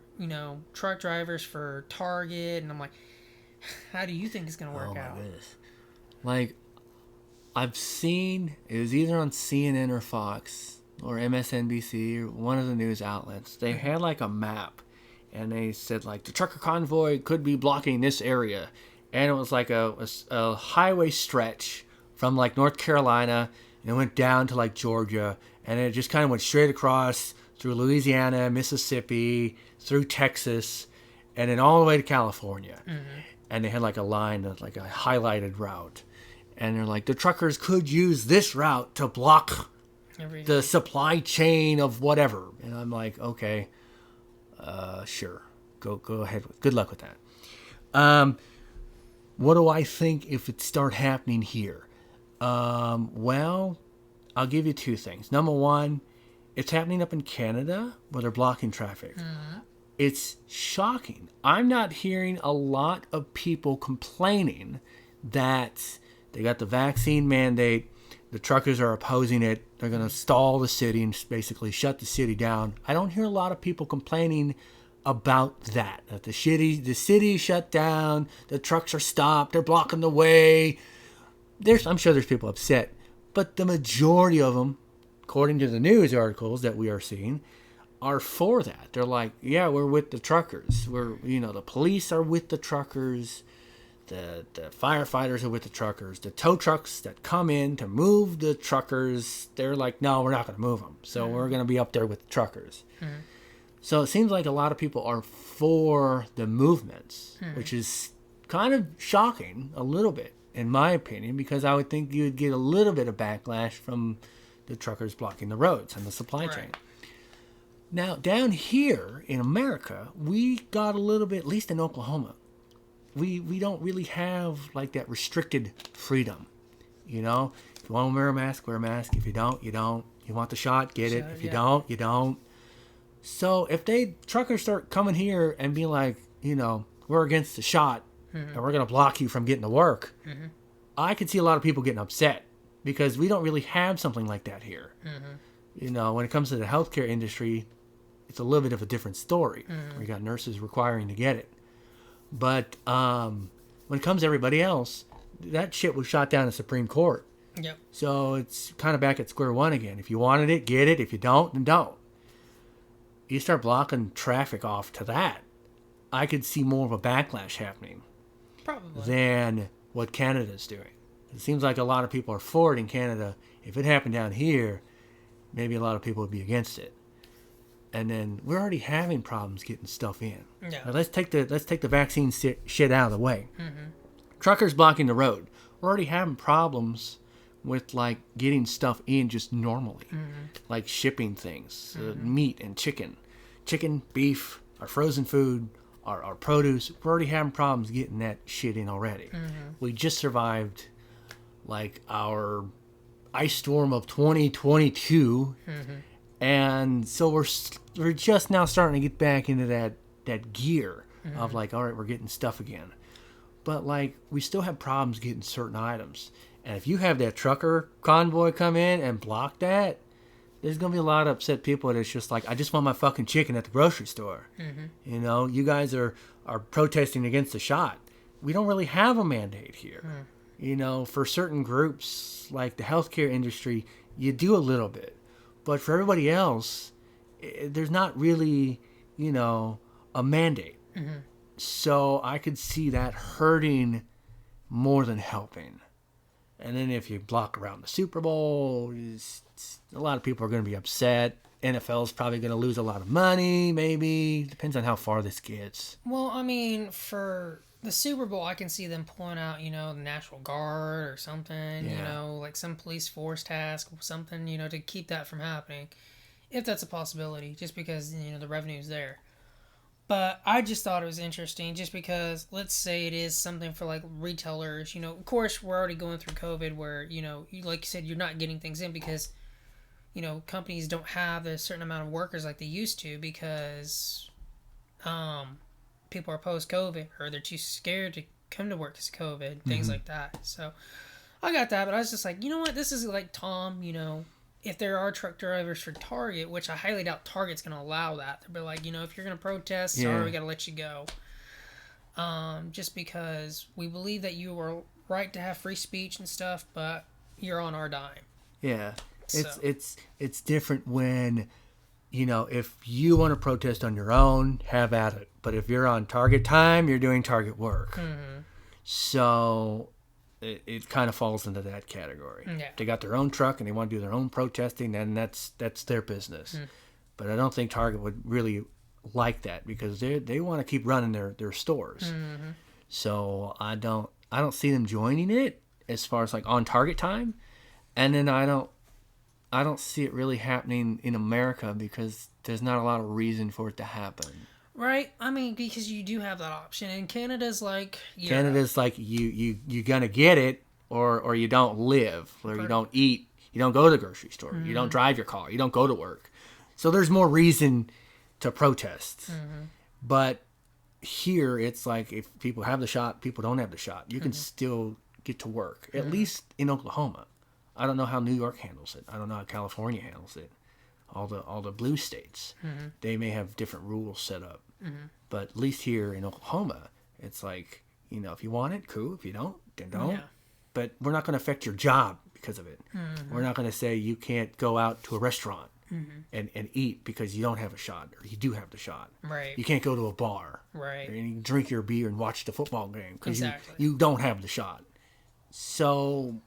truck drivers for Target, and I'm like, how do you think it's going to work out? Goodness. Like, I've seen, it was either on CNN or Fox or MSNBC or one of the news outlets. They had like a map, and they said like the trucker convoy could be blocking this area, and it was like a highway stretch from like North Carolina, and it went down to like Georgia, and it just kind of went straight across through Louisiana, Mississippi, through Texas, and then all the way to California. And they had like a line of like a highlighted route. And they're like, the truckers could use this route to block the supply chain of whatever. And I'm like, okay, sure. Go ahead. Good luck with that. What do I think if it start happening here? Well, I'll give you two things. Number one, it's happening up in Canada where they're blocking traffic. It's shocking. I'm not hearing a lot of people complaining that they got the vaccine mandate, the truckers are opposing it, they're going to stall the city and basically shut the city down. I don't hear a lot of people complaining about that the city shut down, the trucks are stopped, they're blocking the way. I'm sure there's people upset, but the majority of them, according to the news articles that we are seeing, are for that. They're like, yeah, we're with the truckers. The police are with the truckers. The firefighters are with the truckers. The tow trucks that come in to move the truckers, they're like, no, we're not going to move them. So we're going to be up there with the truckers. So it seems like a lot of people are for the movements, which is kind of shocking a little bit, in my opinion, because I would think you would get a little bit of backlash from the truckers blocking the roads and the supply chain. Now, down here in America, we got a little bit, at least in Oklahoma, we don't really have like that restricted freedom. If you want to wear a mask, wear a mask. If you don't, you don't. You want the shot, get it. If you don't, you don't. So if truckers start coming here and being like, we're against the shot and we're going to block you from getting to work, I could see a lot of people getting upset because we don't really have something like that here. When it comes to the healthcare industry, it's a little bit of a different story. We got nurses requiring to get it. But when it comes to everybody else, that shit was shot down in the Supreme Court. Yep. So it's kind of back at square one again. If you wanted it, get it. If you don't, then don't. You start blocking traffic off to that, I could see more of a backlash happening. Probably. Than what Canada's doing. It seems like a lot of people are for it in Canada. If it happened down here, maybe a lot of people would be against it. And then we're already having problems getting stuff in. Yeah. Now, let's take the vaccine shit out of the way. Truckers blocking the road. We're already having problems with like getting stuff in just normally, like shipping things, meat and chicken, beef, our frozen food, our produce. We're already having problems getting that shit in already. We just survived like our ice storm of 2022, and so we're just now starting to get back into that gear of like, all right, we're getting stuff again. But like we still have problems getting certain items. And if you have that trucker convoy come in and block that, there's going to be a lot of upset people that's just like, I just want my fucking chicken at the grocery store. You guys are protesting against the shot. We don't really have a mandate here. For certain groups, like the healthcare industry, you do a little bit. But for everybody else, there's not really, a mandate. So I could see that hurting more than helping. And then if you block around the Super Bowl, a lot of people are going to be upset. NFL's probably going to lose a lot of money, maybe. Depends on how far this gets. Well, I mean, for the Super Bowl, I can see them pulling out, the National Guard or something, like some police force task or something, to keep that from happening. If that's a possibility, just because, the revenue's there. But I just thought it was interesting just because, let's say it is something for, like, retailers. Of course, we're already going through COVID where, like you said, you're not getting things in because, companies don't have a certain amount of workers like they used to because people are post-COVID or they're too scared to come to work because of COVID, things like that. So I got that, but I was just like, you know what? This is like Tom, if there are truck drivers for Target, which I highly doubt Target's going to allow that. They'll be like, if you're going to protest, sorry, we got to let you go. Just because we believe that you are right to have free speech and stuff, but you're on our dime. Yeah. It's different when, if you want to protest on your own, have at it. But if you're on Target time, you're doing Target work. So it kind of falls into that category. Yeah. They got their own truck and they want to do their own protesting, then that's their business. But I don't think Target would really like that because they want to keep running their stores. So I don't see them joining it as far as like on Target time. And then I don't see it really happening in America because there's not a lot of reason for it to happen. Right? I mean, because you do have that option. And Canada's like... Canada's like, you're going to get it or you don't live. Or you don't eat. You don't go to the grocery store. You don't drive your car. You don't go to work. So there's more reason to protest. But here, it's like if people have the shot, people don't have the shot. You can still get to work. At least in Oklahoma. I don't know how New York handles it. I don't know how California handles it. All the blue states, they may have different rules set up. But at least here in Oklahoma, it's like, if you want it, cool. If you don't, then don't. Yeah. But we're not going to affect your job because of it. We're not going to say you can't go out to a restaurant and eat because you don't have a shot or you do have the shot. Right. You can't go to a bar. Right. And you can drink your beer and watch the football game because you don't have the shot. So,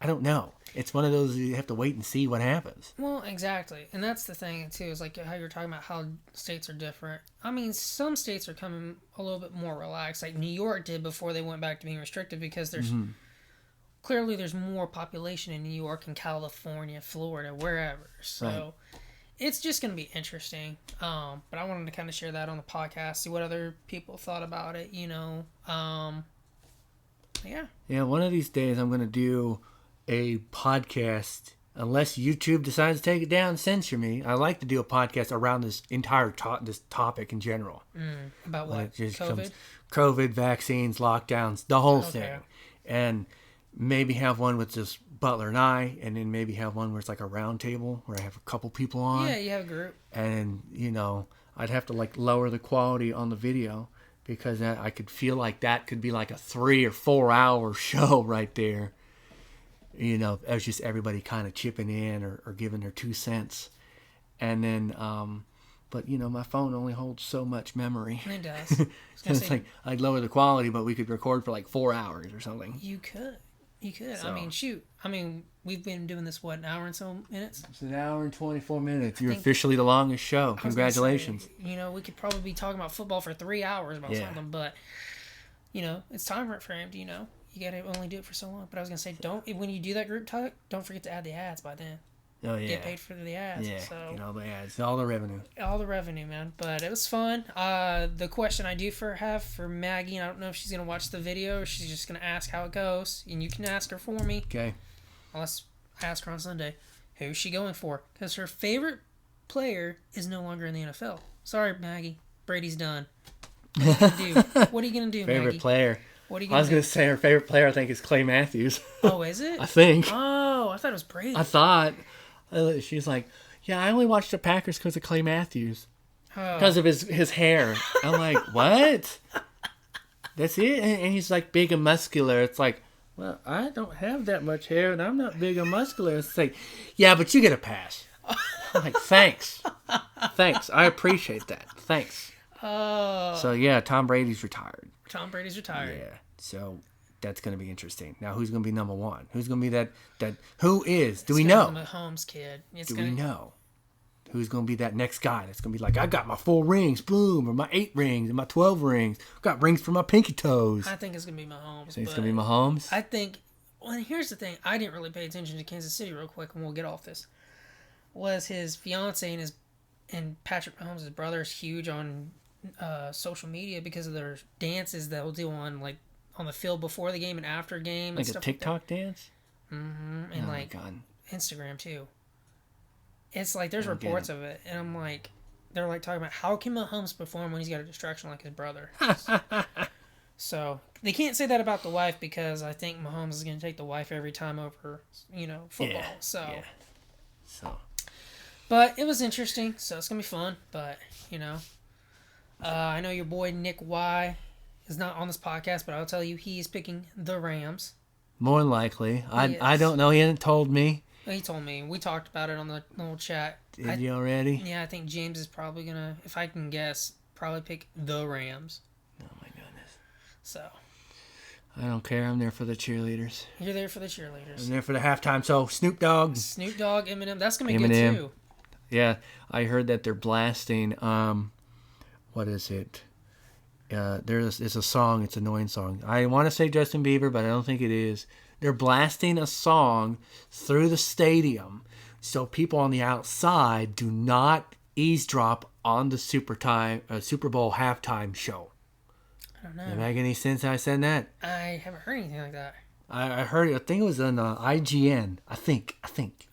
I don't know. It's one of those you have to wait and see what happens. Well, exactly. And that's the thing, too, is like how you're talking about how states are different. I mean, some states are coming a little bit more relaxed, like New York did before they went back to being restricted because there's clearly there's more population in New York and California, Florida, wherever. So it's just going to be interesting. But I wanted to kind of share that on the podcast, see what other people thought about it, Yeah. Yeah, one of these days I'm going to do a podcast unless YouTube decides to take it down and censor me, I like to do a podcast around this entire this topic in general. About what? It just COVID? COVID, vaccines, lockdowns, the whole thing. And maybe have one with just Butler and I, and then maybe have one where it's like a round table where I have a couple people on. Yeah, you have a group. And, I'd have to like lower the quality on the video because I could feel like that could be like a 3 or 4 hour show right there. As just everybody kind of chipping in or giving their 2 cents. And then, but my phone only holds so much memory. It does. It's like I'd lower the quality, but we could record for like 4 hours or something. You could. So, I mean, shoot. We've been doing this, what, an hour and so minutes? It's an hour and 24 minutes. You're officially the longest show. Congratulations. Say, we could probably be talking about football for 3 hours about something, but, it's time for him, you got to only do it for so long. But I was going to say, when you do that group talk, don't forget to add the ads by then. Oh, yeah. Get paid for the ads. Yeah, so. get all the ads, all the revenue. All the revenue, man. But it was fun. The question I do have for Maggie, I don't know if she's going to watch the video or she's just going to ask how it goes. And you can ask her for me. Okay. Unless I ask her on Sunday. Who's she going for? Because her favorite player is no longer in the NFL. Sorry, Maggie. Brady's done. What are you going to do, favorite Maggie? Player. What are you I was going to say her favorite player, I think, is Clay Matthews. Oh, is it? I think. Oh, I thought it was Brady. I thought. She's like, yeah, I only watched the Packers because of Clay Matthews. Because of his hair. I'm like, what? That's it? And he's like big and muscular. It's like, well, I don't have that much hair and I'm not big and muscular. It's like, yeah, but you get a pass. I'm like, thanks. Thanks. I appreciate that. Thanks. Oh. So, yeah, Tom Brady's retired. Tom Brady's retired. Yeah. So that's going to be interesting. Now, who's going to be number one? Who's going to be that? Who is? Do we know? Mahomes kid. We know? Who's going to be that next guy that's going to be like, I got my 4 rings, boom, or my 8 rings, and my 12 rings. Got rings for my pinky toes. I think it's going to be Mahomes. Think it's going to be Mahomes? I think, well, here's the thing. I didn't really pay attention to Kansas City real quick, and we'll get off this. Was his fiance and Patrick Mahomes' brother is huge on social media because of their dances they'll do on the field before the game and after game. Like and stuff a TikTok dance? Mm-hmm. And my God. Instagram too. It's like there's reports of it, and I'm like, they're like talking about how can Mahomes perform when he's got a distraction like his brother. So they can't say that about the wife because I think Mahomes is going to take the wife every time over, football. Yeah. So. But it was interesting, so it's going to be fun. But, I know your boy Nick Y is not on this podcast, but I'll tell you he is picking the Rams. More than likely. I don't know. He hasn't told me. He told me. We talked about it on the little chat. Did you already? Yeah, I think James is probably going to, if I can guess, probably pick the Rams. Oh, my goodness. So. I don't care. I'm there for the cheerleaders. You're there for the cheerleaders. I'm there for the halftime. So, Snoop Dogg, Eminem. That's going to be good, too. Yeah. I heard that they're blasting, what is it? It's a song. It's an annoying song. I want to say Justin Bieber, but I don't think it is. They're blasting a song through the stadium so people on the outside do not eavesdrop on the Super Bowl halftime show. I don't know. Does it make any sense how I said that? I haven't heard anything like that. I heard it. I think it was on IGN. I think.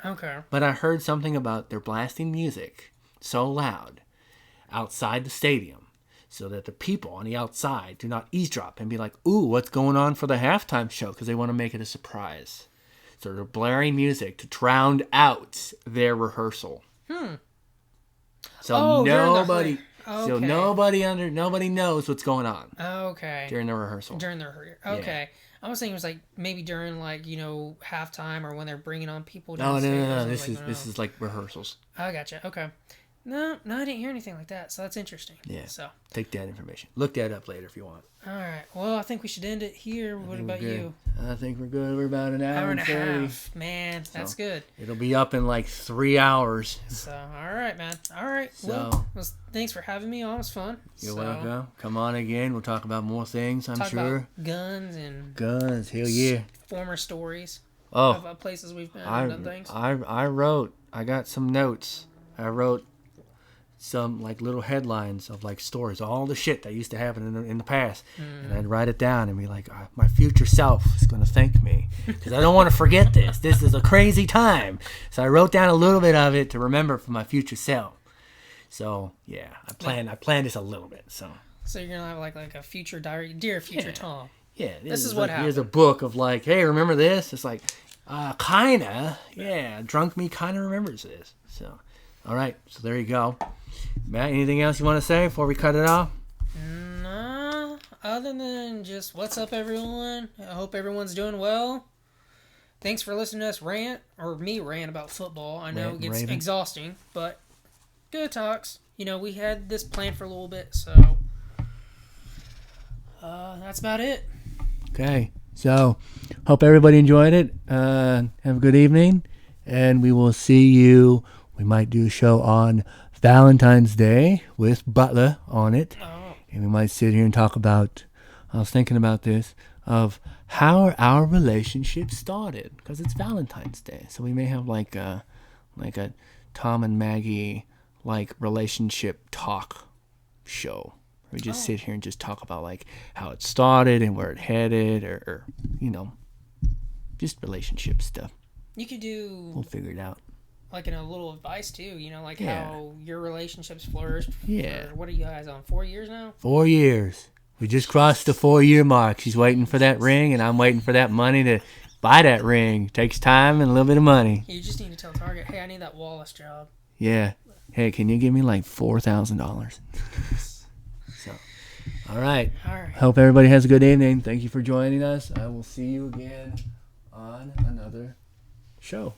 Okay. But I heard something about they're blasting music so loud outside the stadium so that the people on the outside do not eavesdrop and be like, ooh, what's going on for the halftime show? Because they want to make it a surprise. So they're blaring music to drown out their rehearsal. So nobody knows what's going on. Okay. During the rehearsal. Okay. Yeah. I was thinking it was like maybe during halftime or when they're bringing on people. No. This is like rehearsals. I gotcha. Okay. No, I didn't hear anything like that, so that's interesting. Yeah. So take that information. Look that up later if you want. All right. Well, I think we should end it here. What about you? I think we're good. We're about an hour and a half. Man, that's good. It'll be up in like 3 hours. So, all right, man. All right. So, well, thanks for having me on. It was fun. You're welcome. Come on again. We'll talk about more things, I'm sure. About guns and... Guns. Hell yeah. Former stories. Oh. Of places we've been and done things. I got some notes. I wrote some like little headlines of like stories, all the shit that used to happen in the past, and I'd write it down and be like, my future self is going to thank me because I don't want to forget this. This is a crazy time. So I wrote down a little bit of it to remember for my future self. So yeah, I planned this a little bit. So you're gonna have like a future diary, dear future Tom. Yeah, this is what happened. Here's a book of like, hey, remember this? It's like, kinda, yeah. Drunk me kinda remembers this. So, all right. So there you go. Matt, anything else you want to say before we cut it off? Nah, other than just what's up, everyone. I hope everyone's doing well. Thanks for listening to us rant, or me rant about football. I know it gets exhausting, but good talks. You know, we had this planned for a little bit, so that's about it. Okay, so hope everybody enjoyed it. Have a good evening, and we will see you. We might do a show on Valentine's Day with Butler on it. Oh. And we might sit here and talk about, I was thinking about this, of how our relationship started. Because it's Valentine's Day. So we may have like a Tom and Maggie like relationship talk show. We just sit here and just talk about like how it started and where it headed or you know, just relationship stuff. You could do... We'll figure it out. Like in a little advice too, you know, like how your relationships flourished. Yeah. What are you guys on? 4 years now? 4 years. We just crossed the 4-year mark. She's waiting for that ring, and I'm waiting for that money to buy that ring. It takes time and a little bit of money. You just need to tell Target, hey, I need that Wallace job. Yeah. Hey, can you give me like $4,000? So, all right. Hope everybody has a good evening. Thank you for joining us. I will see you again on another show.